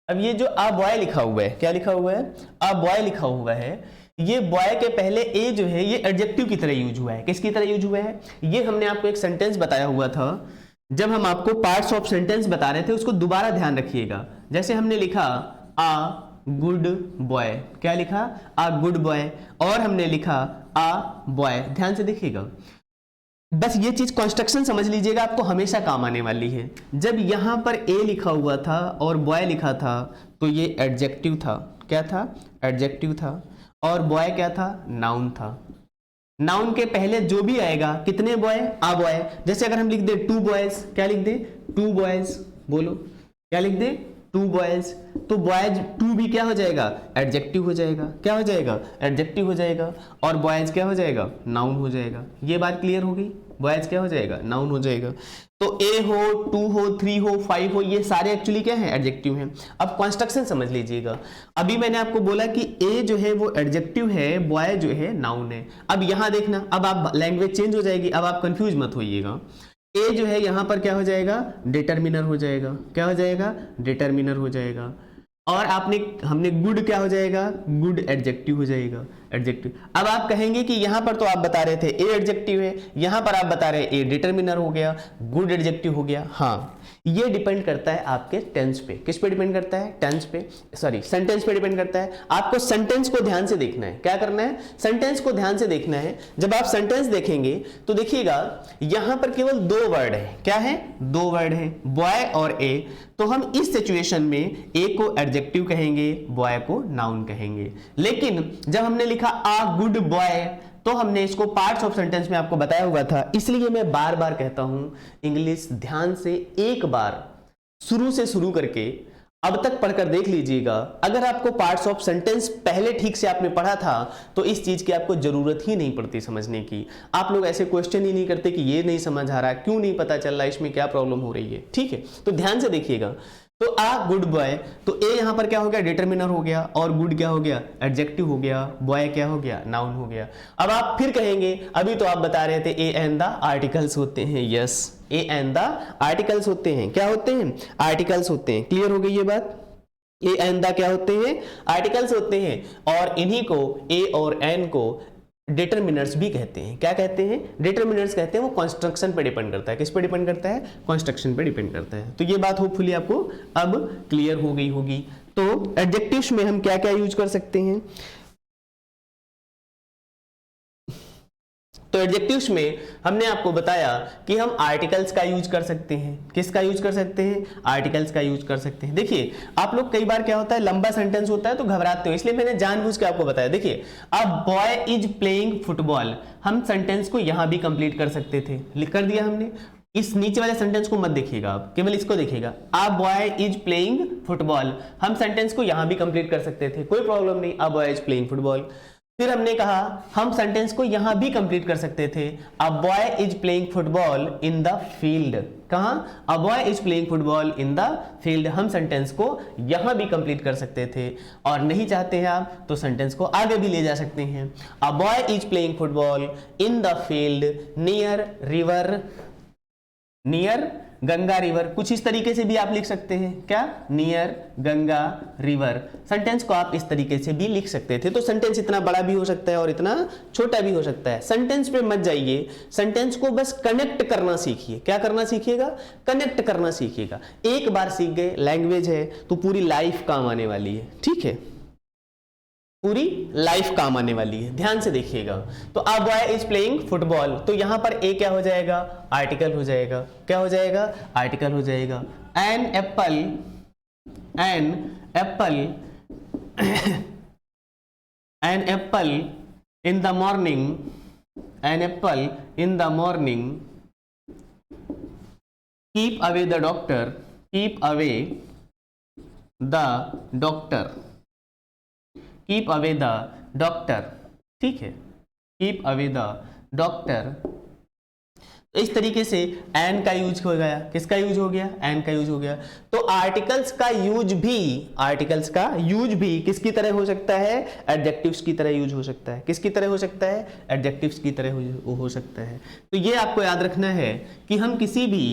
अब ये जो आ बॉय लिखा हुआ है, क्या लिखा हुआ है? आ बॉय लिखा हुआ है। ये बॉय के पहले ए जो है ये एडजेक्टिव की तरह यूज हुआ है। किसकी तरह यूज हुआ है? ये हमने आपको एक सेंटेंस बताया हुआ था, जब हम आपको पार्ट्स ऑफ सेंटेंस बता रहे थे, उसको दोबारा ध्यान रखिएगा। जैसे हमने लिखा आ गुड बॉय। क्या लिखा? आ गुड बॉय। और हमने लिखा आ बॉय। ध्यान से देखिएगा, बस ये चीज कंस्ट्रक्शन समझ लीजिएगा, आपको हमेशा काम आने वाली है। जब यहां पर ए लिखा हुआ था और बॉय लिखा था तो ये एडजेक्टिव था। क्या था? एडजेक्टिव था। और बॉय क्या था? नाउन था। नाउन के पहले जो भी आएगा, कितने बॉय? आ बॉय। जैसे अगर हम लिख दे टू बॉयज, क्या लिख दे? Two boys. बोलो, क्या लिख दे? Two boys. तो बॉयज टू भी क्या हो जाएगा? एडजेक्टिव हो जाएगा। क्या हो जाएगा? एडजेक्टिव हो जाएगा। और बॉयज क्या हो जाएगा? नाउन हो जाएगा। ये बात क्लियर हो गई? बॉयज क्या हो जाएगा? नाउन हो जाएगा। तो ए हो, टू हो, थ्री हो, फाइव हो, ये सारे एक्चुअली क्या है? एडजेक्टिव हैं। अब कंस्ट्रक्शन समझ लीजिएगा। अभी मैंने आपको बोला कि ए जो है वो एडजेक्टिव है, बॉय जो है नाउन है। अब यहां देखना, अब आप लैंग्वेज चेंज हो जाएगी, अब आप कंफ्यूज मत होइएगा। ए जो है यहां पर क्या हो जाएगा? डिटरमिनर हो जाएगा। क्या हो जाएगा? डिटरमिनर हो जाएगा। और हमने गुड क्या हो जाएगा? गुड एडजेक्टिव हो जाएगा। एडजेक्टिव। अब आप कहेंगे कि यहां पर तो आप बता रहे थे ए एडजेक्टिव है, यहां पर आप बता रहे हैं ए डिटरमिनर हो गया, गुड एडजेक्टिव हो गया। हाँ, ये डिपेंड करता है आपके टेंस पे। किस पे डिपेंड करता है? टेंस पे, सॉरी सेंटेंस पे डिपेंड करता है। आपको सेंटेंस को ध्यान से देखना है। क्या करना है? सेंटेंस को ध्यान से देखना है। जब आप सेंटेंस देखेंगे तो देखिएगा यहां पर केवल दो वर्ड है। क्या है? दो वर्ड है, बॉय और ए। तो हम इस सिचुएशन में ए को एडजेक्टिव कहेंगे, बॉय को नाउन कहेंगे। लेकिन जब हमने लिखा आ गुड बॉय तो हमने इसको पार्ट्स ऑफ सेंटेंस में आपको बताया हुआ था। इसलिए मैं बार बार कहता हूं, इंग्लिश ध्यान से एक बार शुरू से शुरू करके अब तक पढ़कर देख लीजिएगा। अगर आपको पार्ट्स ऑफ सेंटेंस पहले ठीक से आपने पढ़ा था तो इस चीज की आपको जरूरत ही नहीं पड़ती समझने की। आप लोग ऐसे क्वेश्चन ही नहीं करते कि ये नहीं समझ आ रहा, क्यों नहीं पता चल रहा, इसमें क्या प्रॉब्लम हो रही है। ठीक है, तो ध्यान से देखिएगा। तो आ गुड बॉय, तो ए यहां पर क्या हो गया? डिटरमिनर हो गया। और गुड क्या हो गया? एडजेक्टिव हो गया। बॉय क्या हो गया? नाउन हो गया। अब आप फिर कहेंगे, अभी तो आप बता रहे थे ए एंड द आर्टिकल्स होते हैं। Yes, A and the articles होते हैं। क्या होते हैं? आर्टिकल्स होते हैं। क्लियर हो गई ये बात? ए एंड द क्या होते हैं? आर्टिकल्स होते हैं। और इन्हीं को, ए और एन को, डिटरमिनर्स भी कहते हैं। क्या कहते हैं? डिटरमिनर्स कहते हैं। वो कंस्ट्रक्शन पे डिपेंड करता है। किस पे डिपेंड करता है? कंस्ट्रक्शन पे डिपेंड करता है। तो ये बात होपफुली आपको अब क्लियर हो गई होगी। तो एडजेक्टिव्स में हम क्या क्या यूज कर सकते हैं? तो एडजेक्टिव्स में हमने आपको बताया कि हम आर्टिकल्स का यूज कर सकते हैं। किसका यूज कर सकते हैं? आर्टिकल्स का यूज कर सकते हैं। देखिए, आप लोग कई बार क्या होता है, लंबा सेंटेंस होता है तो घबराते हो, इसलिए मैंने जानबूझ के आपको बताया। देखिए, अब बॉय इज प्लेइंग फुटबॉल, हम सेंटेंस को यहां भी कंप्लीट कर सकते थे। लिख कर दिया हमने। इस नीचे वाले सेंटेंस को मत देखिएगा, आप केवल इसको देखिएगा। आ बॉय इज प्लेइंग फुटबॉल, हम सेंटेंस को यहां भी कंप्लीट कर सकते थे, कोई प्रॉब्लम नहीं। आ बॉय इज प्लेइंग फुटबॉल। फिर हमने कहा हम सेंटेंस को यहां भी कंप्लीट कर सकते थे। A boy is playing football in the field. कहां? A boy is playing football in the field. हम सेंटेंस को यहां भी कंप्लीट कर सकते थे। और नहीं चाहते हैं आप तो सेंटेंस को आगे भी ले जा सकते हैं। अ boy is playing football in the field near river near Ganga river, कुछ इस तरीके से भी आप लिख सकते हैं, क्या, नियर गंगा रिवर। सेंटेंस को आप इस तरीके से भी लिख सकते थे। तो सेंटेंस इतना बड़ा भी हो सकता है और इतना छोटा भी हो सकता है। सेंटेंस पे मत जाइए, सेंटेंस को बस कनेक्ट करना सीखिए। क्या करना सीखिएगा, कनेक्ट करना सीखिएगा। एक बार सीख गए, लैंग्वेज है तो पूरी लाइफ काम आने वाली है, ठीक है, पूरी लाइफ काम आने वाली है, ध्यान से देखिएगा। तो अ बॉय इज प्लेइंग फुटबॉल, तो यहां पर ए क्या हो जाएगा, आर्टिकल हो जाएगा। क्या हो जाएगा, आर्टिकल हो जाएगा। An apple, an apple an apple in the morning, an apple in the morning keep away the doctor, keep away the doctor, keep away the doctor, ठीक है, कीप अवे द डॉक्टर। तो इस तरीके से N का use हो गया, किसका यूज हो गया, एन का यूज हो गया। तो आर्टिकल्स का यूज भी, आर्टिकल्स का यूज भी किसकी तरह हो सकता है, एडजेक्टिव्स की तरह यूज हो सकता है। किसकी तरह हो सकता है, एडजेक्टिव्स की तरह हो सकता है। तो ये आपको याद रखना है कि हम किसी भी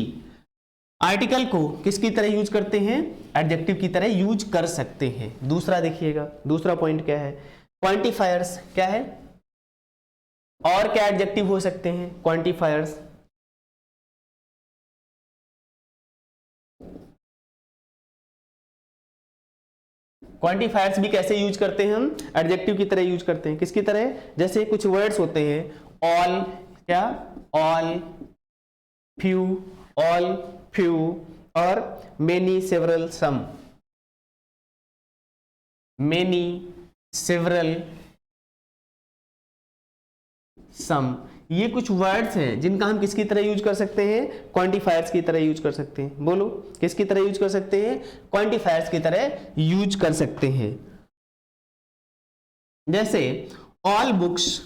आर्टिकल को किसकी तरह यूज करते हैं, एडजेक्टिव की तरह यूज कर सकते हैं। दूसरा देखिएगा, दूसरा पॉइंट क्या है, क्वांटिफायर्स क्या है, और क्या एडजेक्टिव हो सकते हैं, क्वांटिफायर्स। क्वांटिफायर्स भी कैसे यूज करते हैं हम, एडजेक्टिव की तरह यूज करते हैं। किसकी तरह, जैसे कुछ वर्ड्स होते हैं, ऑल, क्या, ऑल, फ्यू, ऑल, फ्यू, और मेनी, सेवरल, सम, मेनी, सेवरल, सम। ये कुछ वर्ड्स हैं जिनका हम किसकी तरह यूज कर सकते हैं, क्वांटिफायर्स की तरह यूज कर सकते हैं। बोलो, किसकी तरह यूज कर सकते हैं, क्वांटिफायर्स की तरह यूज कर सकते हैं। जैसे all books,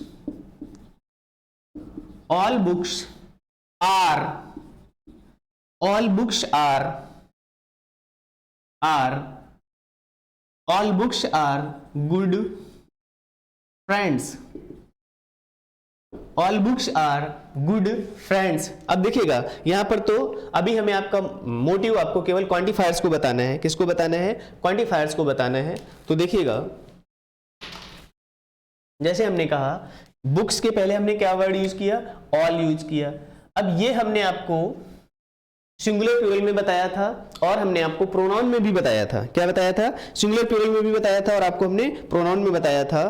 all books are, all books are all books are good friends, all books are good friends। अब देखिएगा यहां पर तो अभी हमें आपका मोटिव आपको केवल क्वांटिफायर्स को बताना है। किसको बताना है, क्वांटिफायर्स को बताना है। तो देखिएगा, जैसे हमने कहा बुक्स के पहले हमने क्या वर्ड यूज किया, ऑल यूज किया। अब ये हमने आपको सिंगुलर प्लूरल में बताया था और हमने आपको प्रोनाउन में भी बताया था। क्या बताया था, सिंगुलर प्लूरल में भी बताया था और आपको हमने प्रोनाउन में बताया था।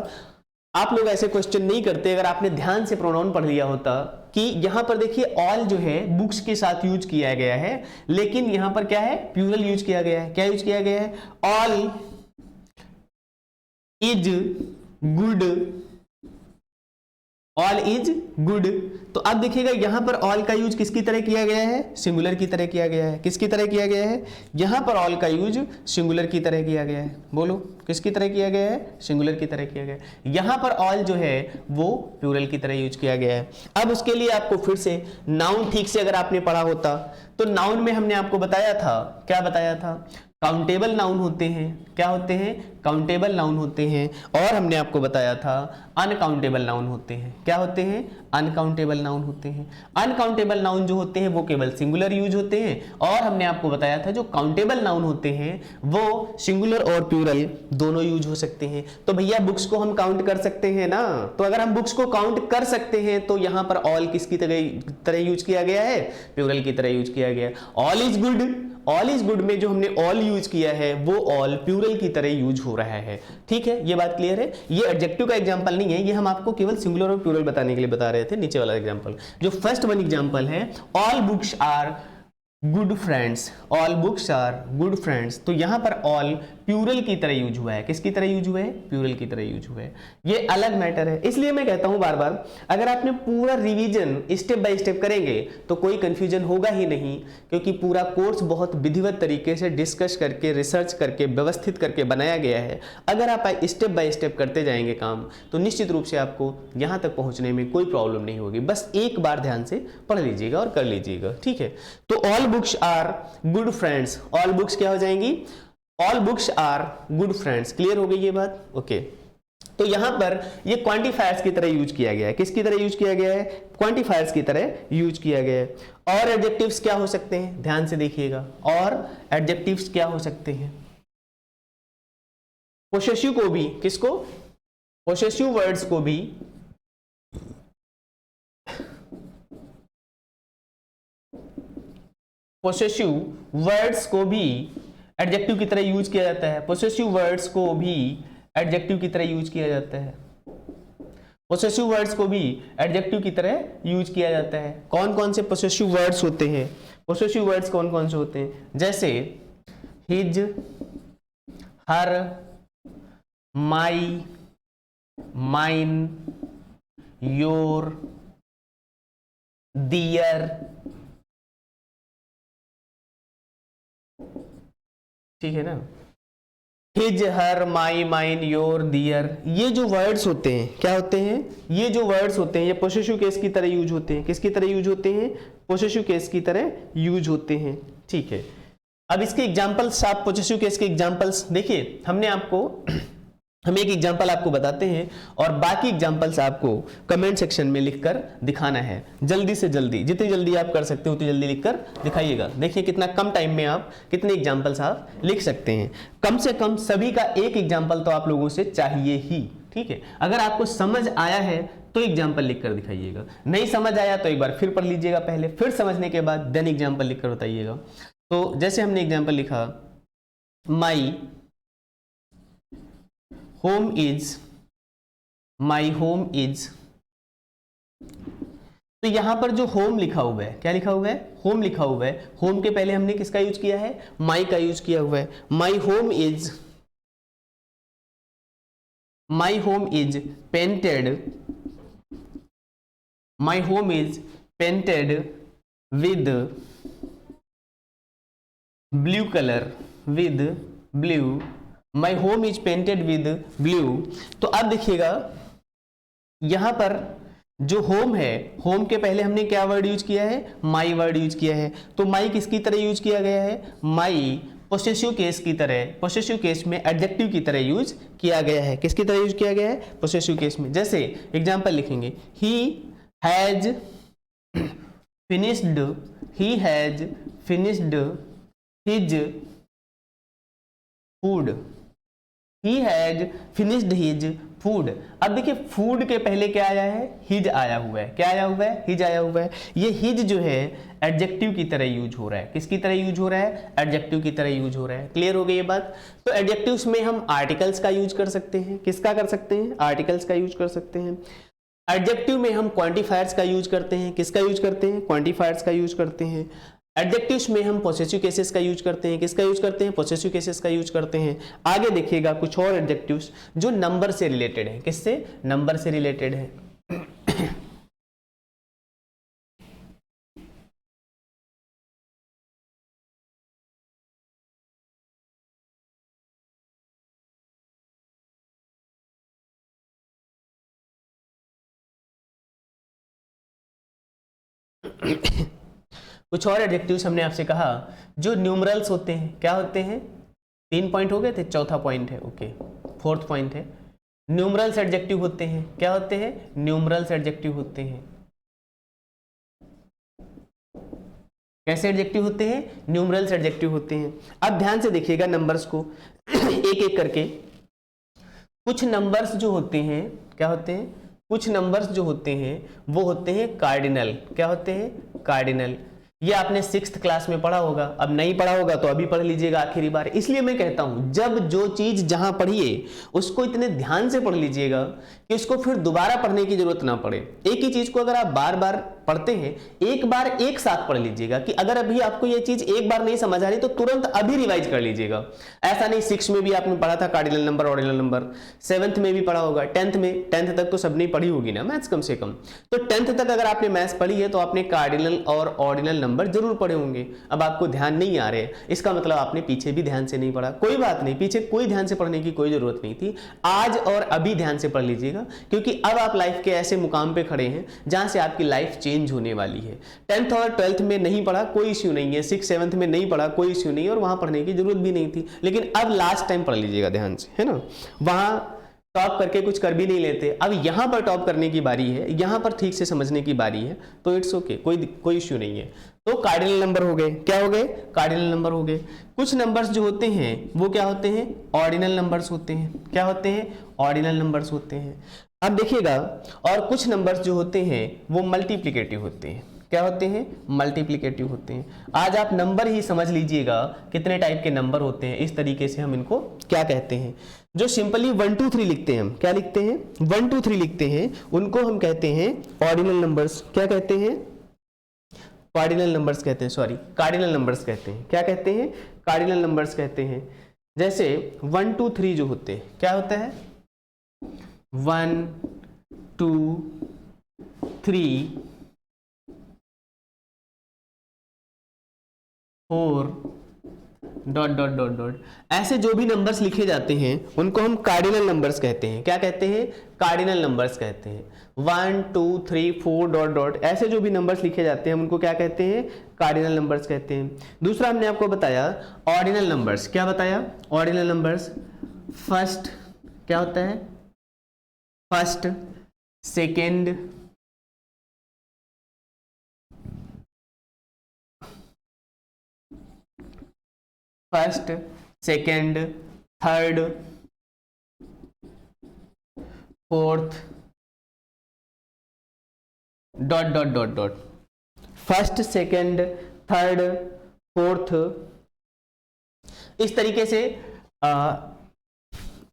आप लोग ऐसे क्वेश्चन नहीं करते अगर आपने ध्यान से प्रोनाउन पढ़ लिया होता कि यहां पर देखिए ऑल जो है बुक्स के साथ यूज किया गया है, लेकिन यहां पर क्या है, प्लूरल यूज किया गया है। क्या यूज किया गया है, all is good, all is good. तो अब देखिएगा यहां पर ऑल का यूज किसकी तरह किया गया है, सिंगुलर की तरह किया गया है। किसकी तरह किया गया है, यहां पर ऑल का यूज सिंगुलर की तरह किया गया है। बोलो, किसकी तरह किया गया है, सिंगुलर की तरह किया गया है। यहां पर ऑल जो है वो प्लूरल की तरह यूज किया गया है। अब उसके लिए आपको फिर से नाउन ठीक से अगर आपने पढ़ा होता तो नाउन में हमने आपको बताया था, क्या बताया था, काउंटेबल नाउन होते हैं। क्या होते हैं, काउंटेबल नाउन होते हैं। और हमने आपको बताया था अनकाउंटेबल नाउन होते हैं। क्या होते हैं, अनकाउंटेबल नाउन होते हैं। अनकाउंटेबल नाउन जो होते हैं वो केवल सिंगुलर यूज होते हैं। और हमने आपको बताया था जो काउंटेबल नाउन होते हैं वो सिंगुलर और प्लूरल दोनों यूज हो सकते हैं। तो भैया बुक्स को हम काउंट कर सकते हैं ना, तो अगर हम बुक्स को काउंट कर सकते हैं तो यहां पर ऑल किसकी तरह यूज किया गया है, प्लूरल की तरह यूज किया गया। All is good, all is good में जो हमने ऑल यूज किया है वो ऑल प्लूरल की तरह यूज हो रहा है। ठीक है, ये बात क्लियर है। ये एडजेक्टिव का एग्जांपल नहीं है, ये हम आपको केवल सिंगुलर और प्लूरल बताने के लिए बता रहे थे। नीचे वाला एग्जांपल, जो फर्स्ट वन एग्जांपल है, all books are good friends, all books are good friends. तो यहां पर ऑल प्लूरल की तरह यूज हुआ है। किसकी तरह यूज हुआ है, प्लूरल की तरह यूज हुआ है। ये अलग मैटर है। इसलिए मैं कहता हूं बार बार, अगर आपने पूरा रिवीजन स्टेप बाय स्टेप करेंगे तो कोई कंफ्यूजन होगा ही नहीं, क्योंकि पूरा कोर्स बहुत विधिवत तरीके से डिस्कस करके, रिसर्च करके, व्यवस्थित करके बनाया गया है। अगर आप स्टेप बाय स्टेप करते जाएंगे काम, तो निश्चित रूप से आपको यहां तक पहुंचने में कोई प्रॉब्लम नहीं होगी। बस एक बार ध्यान से पढ़ लीजिएगा और कर लीजिएगा। ठीक है, तो all books are good friends, all books क्या हो जाएंगी, all books are good friends. Clear हो गई ये बात, ओके। तो यहां पर ये क्वांटिफायर्स की तरह यूज किया गया है। किसकी तरह यूज किया गया है? क्वांटिफायर्स की तरह यूज किया गया है। और एडजेक्टिव्स क्या हो सकते हैं? ध्यान से देखिएगा, और एडजेक्टिव्स क्या हो सकते हैं? पोसेसिव को भी, किसको? पोसेसिव वर्ड्स को भी पोसेसिव वर्ड्स को भी एडजेक्टिव की तरह यूज किया जाता है। पोसेसिव वर्ड्स को भी एडजेक्टिव की तरह यूज किया जाता है। पोसेसिव वर्ड्स को भी एडजेक्टिव की तरह यूज किया जाता है। कौन कौन से पोसेसिव वर्ड्स होते हैं? पोसेसिव वर्ड्स कौन कौन से होते हैं? जैसे his, her, my, mine, your, their, ठीक है ना? His, her, my, mine, your, their, ये जो वर्ड्स होते हैं क्या होते हैं? ये जो वर्ड्स होते हैं ये पोसेसिव केस की तरह यूज होते हैं। किसकी तरह यूज होते हैं? पोसेसिव केस की तरह यूज होते हैं। ठीक है, अब इसके एग्जांपल्स, आप पोसेसिव केस के एग्जांपल्स देखिए। हम एक एग्जांपल आपको बताते हैं और बाकी एग्जांपल्स आपको कमेंट सेक्शन में लिखकर दिखाना है। जल्दी से जल्दी, जितनी जल्दी आप कर सकते हो उतनी जल्दी लिखकर दिखाइएगा। देखिए कितना कम टाइम में आप कितने एग्जांपल्स आप लिख सकते हैं। कम से कम सभी का एक एग्जांपल तो आप लोगों से चाहिए ही। ठीक है, अगर आपको समझ आया है तो एग्जाम्पल लिखकर दिखाइएगा, नहीं समझ आया तो एक बार फिर पढ़ लीजिएगा पहले, फिर समझने के बाद देन एग्जाम्पल लिखकर बताइएगा। तो जैसे हमने एग्जाम्पल लिखा, my home is, my home is, तो यहां पर जो होम लिखा हुआ है, क्या लिखा हुआ है? होम लिखा हुआ है। होम के पहले हमने किसका यूज किया है? माई का यूज किया हुआ है। My home is, my home is painted, my home is painted with blue colour, with blue, my home is painted with blue. तो अब देखिएगा यहां पर जो होम है, होम के पहले हमने क्या वर्ड यूज किया है? माई वर्ड यूज किया है। तो माई किसकी तरह यूज किया गया है? माई पोसेसिव केस की तरह, पोसेसिव केस में एडजेक्टिव की तरह यूज किया गया है। किसकी तरह यूज किया गया है? पोसेसिव केस में। जैसे एग्जांपल लिखेंगे, he has finished, he has finished his food, he has finished his food. अब देखिए फूड के पहले क्या आया है? हिज आया हुआ है। क्या आया हुआ है? हिज आया हुआ है। ये हिज जो है एडजेक्टिव की तरह यूज हो रहा है। किसकी तरह यूज हो रहा है? एडजेक्टिव की तरह यूज हो रहा है। क्लियर हो गई ये बात? तो एडजेक्टिव्स में हम आर्टिकल्स का यूज कर सकते हैं। किसका कर सकते हैं? आर्टिकल्स का यूज कर सकते हैं। एडजेक्टिव में हम क्वांटिफायर्स का यूज करते हैं। किसका यूज करते हैं? क्वांटिफायर्स का यूज करते हैं। एडजेक्टिव्स में हम पोसेसिव केसेस का यूज करते हैं। किसका यूज करते हैं? पोसेसिव केसेस का यूज करते हैं। आगे देखिएगा कुछ और एडजेक्टिव्स जो नंबर से रिलेटेड है। किससे? नंबर से रिलेटेड है। कुछ और एडजेक्टिव्स हमने आपसे कहा जो न्यूमरल्स होते हैं। क्या होते हैं? 3 पॉइंट हो गए थे, चौथा पॉइंट है, ओके, 4th पॉइंट है। न्यूमरल्स एडजेक्टिव होते हैं। क्या होते हैं? न्यूमरल्स एडजेक्टिव होते हैं। कैसे एडजेक्टिव होते हैं? न्यूमरल्स एडजेक्टिव होते हैं। अब ध्यान से देखिएगा नंबर्स को एक एक करके। कुछ नंबर्स जो होते हैं क्या होते हैं? कुछ नंबर्स जो होते हैं वो होते हैं कार्डिनल। क्या होते हैं? कार्डिनल। ये आपने 6th क्लास में पढ़ा होगा, अब नहीं पढ़ा होगा तो अभी पढ़ लीजिएगा आखिरी बार। इसलिए मैं कहता हूं जब जो चीज जहां पढ़िए उसको इतने ध्यान से पढ़ लीजिएगा कि उसको फिर दोबारा पढ़ने की जरूरत ना पड़े। एक ही चीज को अगर आप बार बार पढ़ते हैं, एक बार एक साथ पढ़ लीजिएगा कि अगर अभी आपको ये चीज एक बार नहीं समझ आ रही तो तुरंत अभी रिवाइज कर लीजिएगा। ऐसा नहीं 6 में भी आपने पढ़ा था cardinal number, ordinal number, 7th में भी पढ़ा होगा, 10th तक तो सबने पढ़ी होगी ना मैथ्स कम से कम। तो 10th तक अगर आपने मैथ्स पढ़ी है तो आपने कार्डिनल और ऑर्डिनल नंबर जरूर पढ़े होंगे। अब आपको ध्यान नहीं आ रहे, इसका मतलब आपने पीछे भी ध्यान से नहीं पढ़ा। कोई बात नहीं, पीछे कोई ध्यान से पढ़ने की कोई जरूरत नहीं थी। आज और अभी ध्यान से पढ़ लीजिएगा क्योंकि अब आप लाइफ के ऐसे मुकाम पे खड़े हैं जहां से आपकी लाइफ चेंज होने वाली है। 10th और 12th में नहीं पढ़ा कोई इश्यू नहीं है, 6th 7th में नहीं पढ़ा कोई इश्यू नहीं है और वहां पढ़ने की जरूरत भी नहीं थी, लेकिन अब लास्ट टाइम पढ़ लीजिएगा ध्यान से, है ना। वहां टॉप करके कुछ कर भी नहीं लेते। अब यहाँ पर टॉप करने की बारी है, यहाँ पर ठीक से समझने की बारी है, तो इट्स ओके, कोई इश्यू नहीं है। तो कार्डिनल नंबर हो गए, क्या हो गए? कार्डिनल नंबर हो गए। कुछ नंबर्स जो होते हैं वो क्या होते हैं? ऑर्डिनल नंबर्स होते हैं। क्या होते हैं? ऑर्डिनल नंबर्स होते हैं। अब देखिएगा, और कुछ नंबर्स जो होते हैं वो मल्टीप्लिकेटिव होते हैं। क्या होते हैं? मल्टीप्लिकेटिव होते हैं। आज आप नंबर ही समझ लीजिएगा कितने टाइप के नंबर होते हैं, इस तरीके से हम इनको क्या कहते हैं। जो सिंपली 1 2 3 लिखते हैं, हम क्या लिखते हैं? 1 2 3 लिखते हैं, उनको हम कहते हैं ऑर्डिनल नंबर्स। क्या कहते हैं? कार्डिनल नंबर्स कहते हैं, सॉरी कार्डिनल नंबर्स कहते हैं। क्या कहते हैं? कार्डिनल नंबर्स कहते हैं। जैसे 1 2 3 जो होते हैं, क्या होता है? 1 2 3 4 डॉट डॉट डॉट डॉट, ऐसे जो भी नंबर्स लिखे जाते हैं उनको हम कार्डिनल नंबर्स कहते हैं। क्या कहते हैं? कार्डिनल नंबर्स कहते हैं। 1 2 3 4 डॉट डॉट, ऐसे जो भी नंबर्स लिखे जाते हैं उनको क्या कहते हैं? कार्डिनल नंबर्स कहते हैं। दूसरा हमने आपको बताया ऑर्डिनल नंबर्स। क्या बताया? Ordinal numbers. फर्स्ट क्या होता है? First, second, first, second, third, fourth, dot dot dot dot. First, second, third, fourth, इस तरीके से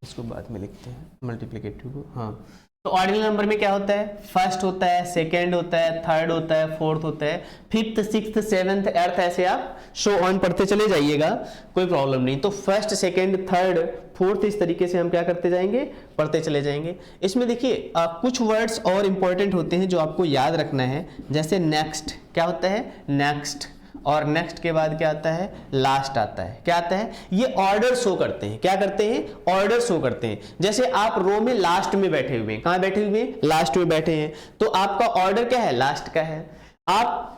इसको बाद में लिखते हैं मल्टीप्लिकेटिव को। हाँ, तो ऑर्डिनल नंबर में क्या होता है? फर्स्ट होता है, सेकेंड होता है, थर्ड होता है, फोर्थ होता है, फिफ्थ, सिक्स्थ, सेवंथ, एर्थ, ऐसे आप शो ऑन पढ़ते चले जाइएगा, कोई प्रॉब्लम नहीं। तो फर्स्ट, सेकेंड, थर्ड, फोर्थ, इस तरीके से हम क्या करते जाएंगे? पढ़ते चले जाएंगे। इसमें देखिए कुछ वर्ड्स और इंपॉर्टेंट होते हैं जो आपको याद रखना है। जैसे नेक्स्ट, क्या होता है? नेक्स्ट, और नेक्स्ट के बाद क्या आता है? लास्ट आता है। क्या आता है? ये ऑर्डर शो करते हैं। क्या करते हैं? ऑर्डर शो करते हैं। जैसे आप रो में लास्ट में बैठे हुए हैं, कहां बैठे हुए हैं? लास्ट में बैठे हैं, तो आपका ऑर्डर क्या है? लास्ट का है। आप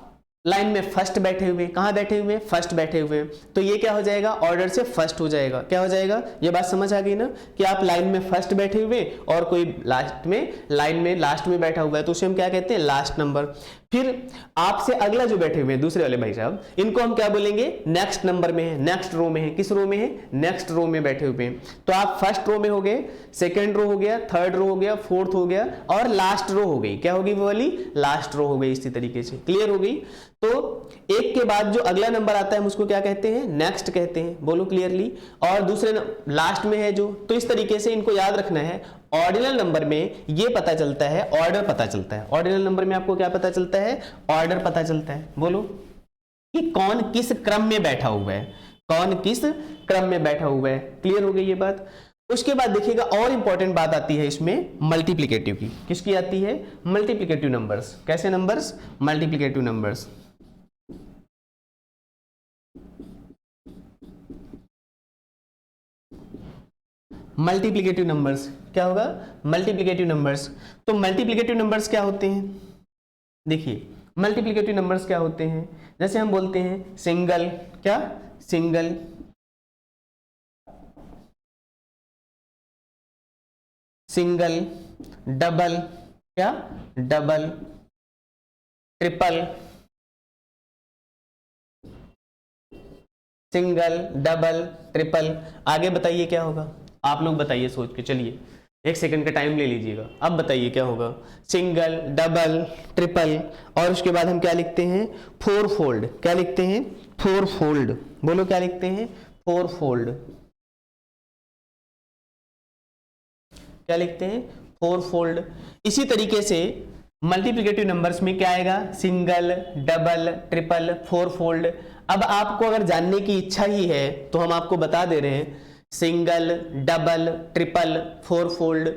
लाइन में फर्स्ट बैठे हुए, कहां बैठे हुए? फर्स्ट बैठे हुए, तो ये क्या हो जाएगा? ऑर्डर से फर्स्ट हो जाएगा। क्या हो जाएगा? ये बात समझ आ गई ना, कि आप लाइन में फर्स्ट बैठे हुए और कोई लास्ट में, लाइन में लास्ट में बैठा हुआ है, तो उसे हम क्या कहते हैं? Last number. फिर आपसे अगला जो बैठे हुए हैं दूसरे वाले भाई साहब, इनको हम क्या बोलेंगे? नेक्स्ट नंबर में है, नेक्स्ट रो में है। किस रो में है? नेक्स्ट रो में बैठे हुए हैं। तो आप फर्स्ट रो में हो गए, सेकेंड रो हो गया, थर्ड रो हो गया, फोर्थ हो गया, और लास्ट रो हो गई। क्या होगी वो वाली? लास्ट रो हो गई। इसी तरीके से क्लियर हो गई। तो एक के बाद जो अगला नंबर आता है हम उसको क्या कहते हैं? नेक्स्ट कहते हैं। बोलो क्लियरली। और दूसरे लास्ट में है जो, तो इस तरीके से इनको याद रखना है। ऑर्डिनल नंबर में ये पता चलता है, ऑर्डर पता चलता है। ऑर्डिनल नंबर में आपको क्या पता चलता है? ऑर्डर पता चलता है। बोलो कि कौन किस क्रम में बैठा हुआ है, कौन किस क्रम में बैठा हुआ है। क्लियर हो गई ये बात। उसके बाद देखिएगा और इंपॉर्टेंट बात आती है इसमें मल्टीप्लिकेटिव की। किसकी आती है? Multiplicative numbers. कैसे numbers? Multiplicative numbers. Multiplicative numbers क्या होगा? Multiplicative numbers. तो मल्टीप्लिकेटिव नंबर्स क्या होते हैं? देखिए मल्टीप्लिकेटिव नंबर्स क्या होते हैं, जैसे हम बोलते हैं सिंगल, क्या? सिंगल, सिंगल, डबल, क्या? Double, triple, single, double, triple. आगे बताइए क्या होगा? आप लोग बताइए सोच के, चलिए 1 सेकंड का टाइम ले लीजिएगा। अब बताइए क्या होगा? सिंगल, डबल, ट्रिपल, और उसके बाद हम क्या लिखते हैं? 4 फोल्ड। क्या लिखते हैं? 4 फोल्ड। बोलो क्या लिखते हैं? 4 फोल्ड। क्या लिखते हैं? 4 फोल्ड। इसी तरीके से मल्टीप्लिकेटिव नंबर्स में क्या आएगा? Single, double, triple, 4 fold. अब आपको अगर जानने की इच्छा ही है तो हम आपको बता दे रहे हैं, सिंगल, डबल, ट्रिपल, 4 फोल्ड।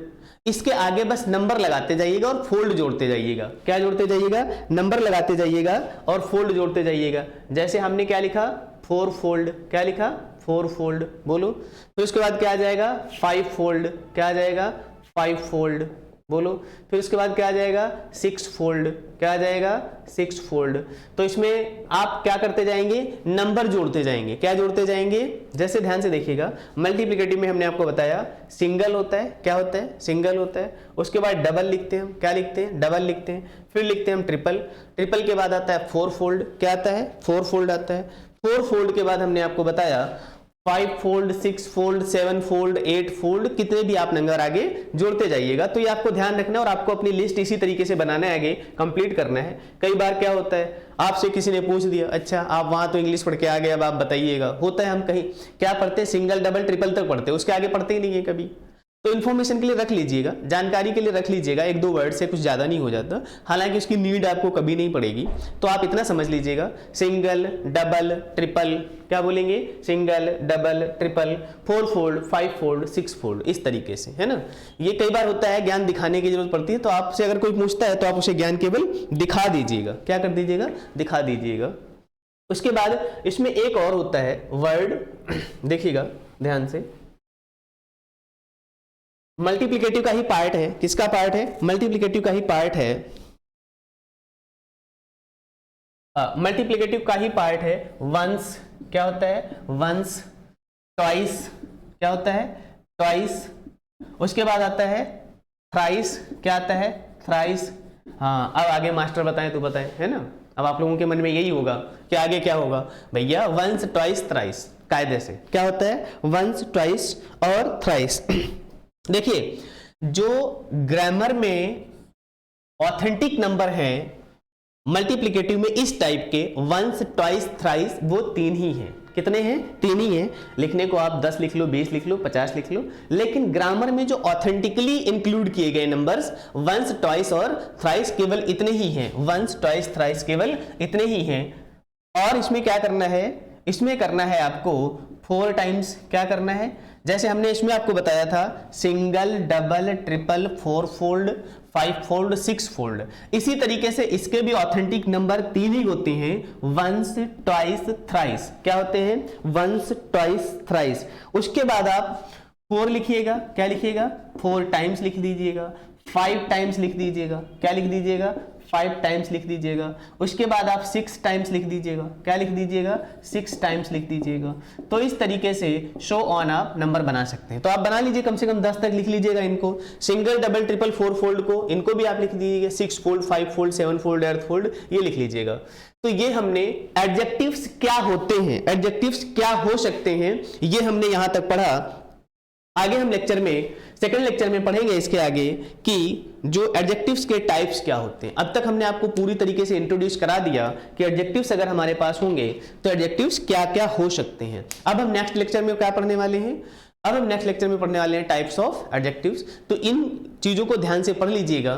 इसके आगे बस नंबर लगाते जाइएगा और फोल्ड जोड़ते जाइएगा। क्या जोड़ते जाइएगा? नंबर लगाते जाइएगा और फोल्ड जोड़ते जाइएगा। जैसे हमने क्या लिखा? 4 फोल्ड। क्या लिखा? 4 फोल्ड। बोलो। तो इसके बाद क्या आ जाएगा? 5 फोल्ड। क्या आ जाएगा? 5 फोल्ड। बोलो। फिर उसके बाद क्या आ जाएगा, 6 फोल्ड। क्या आ जाएगा, 6 फोल्ड। तो इसमें आप क्या करते जाएंगे, नंबर जोड़ते जाएंगे। क्या जोड़ते जाएंगे, जैसे ध्यान से देखिएगा, मल्टीप्लिकेटिव में हमने आपको बताया सिंगल होता है। क्या होता है, सिंगल होता है। उसके बाद डबल लिखते हैं हम। क्या लिखते हैं, डबल लिखते हैं। फिर लिखते हैं हम ट्रिपल। ट्रिपल के बाद आता है 4 फोल्ड। क्या आता है, 4 फोल्ड आता है। 4 फोल्ड के बाद हमने आपको बताया 5 फोल्ड, 6 फोल्ड, 7 फोल्ड, 8 फोल्ड, कितने भी आप नंबर आगे जोड़ते जाइएगा। तो ये आपको ध्यान रखना है और आपको अपनी लिस्ट इसी तरीके से बनाना है, आगे कंप्लीट करना है। कई बार क्या होता है, आपसे किसी ने पूछ दिया, अच्छा आप वहां तो इंग्लिश पढ़ के आ गए, अब आप बताइएगा। होता है हम कहीं क्या पढ़ते हैं, सिंगल डबल ट्रिपल तक पढ़ते हैं, उसके आगे पढ़ते ही नहीं है कभी। तो इन्फॉर्मेशन के लिए रख लीजिएगा, जानकारी के लिए रख लीजिएगा, 1-2 वर्ड से कुछ ज़्यादा नहीं हो जाता। हालांकि उसकी नीड आपको कभी नहीं पड़ेगी। तो आप इतना समझ लीजिएगा, सिंगल डबल ट्रिपल, क्या बोलेंगे, single double triple, 4 fold, 5 fold, 6 fold, इस तरीके से, है ना। ये कई बार होता है ज्ञान दिखाने की जरूरत पड़ती है, तो आपसे अगर कोई पूछता है तो आप उसे ज्ञान केवल दिखा दीजिएगा। क्या कर दीजिएगा, दिखा दीजिएगा। उसके बाद इसमें एक और होता है वर्ड, देखिएगा ध्यान से, मल्टीप्लिकेटिव का ही पार्ट है। किसका पार्ट है, मल्टीप्लिकेटिव का ही पार्ट है। मल्टीप्लिकेटिव का ही पार्ट है वंस। क्या होता है, वंस। ट्वाइस। क्या होता है, ट्वाइस। उसके बाद आता है थ्राइस। क्या आता है, थ्राइस। हाँ, अब आगे मास्टर बताएं तो बताएं, है ना। अब आप लोगों के मन में यही होगा कि आगे क्या होगा भैया, वंस ट्वाइस थ्राइस, कायदे से क्या होता है, वंस ट्वाइस और थ्राइस। देखिए, जो ग्रामर में ऑथेंटिक नंबर है मल्टीप्लिकेटिव में इस टाइप के, वंस ट्वाइस थ्राइस, वो 3 ही हैं। कितने हैं, 3 ही हैं। लिखने को आप 10 लिख लो, 20 लिख लो, 50 लिख लो, लेकिन ग्रामर में जो ऑथेंटिकली इंक्लूड किए गए नंबर्स वंस ट्वाइस और थ्राइस केवल इतने ही हैं। वंस ट्वाइस थ्राइस केवल इतने ही हैं। और इसमें क्या करना है, इसमें करना है आपको 4 टाइम्स। क्या करना है, जैसे हमने इसमें आपको बताया था single double triple, 4 fold, 5 fold, 6 fold, इसी तरीके से इसके भी ऑथेंटिक नंबर 3 ही होते हैं, वंस ट्वाइस थ्राइस। क्या होते हैं, वंस ट्वाइस थ्राइस। उसके बाद आप 4 लिखिएगा। क्या लिखिएगा, 4 टाइम्स लिख दीजिएगा। 5 टाइम्स लिख दीजिएगा। क्या लिख दीजिएगा, 5 टाइम्स लिख दीजिएगा। उसके बाद आप 6 टाइम्स लिख दीजिएगा। क्या लिख दीजिएगा, 6 टाइम्स लिख दीजिएगा। तो इस तरीके से शो ऑन आप नंबर बना सकते हैं। तो आप बना लीजिए, कम से कम 10 तक लिख लीजिएगा इनको। सिंगल डबल ट्रिपल 4 फोल्ड को, इनको भी आप लिख दीजिएगा। 6 फोल्ड, 5 फोल्ड, 7 फोल्ड, 8 फोल्ड, ये लिख लीजिएगा। तो ये हमने एडजेक्टिव्स क्या होते हैं, एडजेक्टिव्स क्या हो सकते हैं, ये हमने यहां तक पढ़ा। आगे हम लेक्चर में, सेकंड लेक्चर में पढ़ेंगे इसके आगे कि जो एडजेक्टिव्स के टाइप्स क्या होते हैं। अब तक हमने आपको पूरी तरीके से इंट्रोड्यूस करा दिया कि एडजेक्टिव्स अगर हमारे पास होंगे तो एडजेक्टिव्स क्या क्या हो सकते हैं। अब हम नेक्स्ट लेक्चर में क्या पढ़ने वाले हैं, अब हम नेक्स्ट लेक्चर में पढ़ने वाले हैं टाइप्स ऑफ एडजेक्टिव्स। तो इन चीजों को ध्यान से पढ़ लीजिएगा।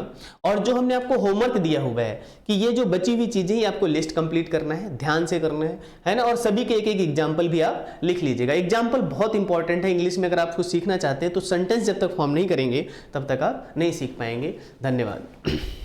और जो हमने आपको होमवर्क दिया हुआ है कि ये जो बची हुई चीजें ही आपको लिस्ट कंप्लीट करना है, ध्यान से करना है ना। और सभी के एक एक एग्जाम्पल भी आप लिख लीजिएगा। एग्जाम्पल बहुत इंपॉर्टेंट है इंग्लिश में। अगर आप कुछ सीखना चाहते हैं तो सेंटेंस जब तक फॉर्म नहीं करेंगे तब तक आप नहीं सीख पाएंगे। धन्यवाद।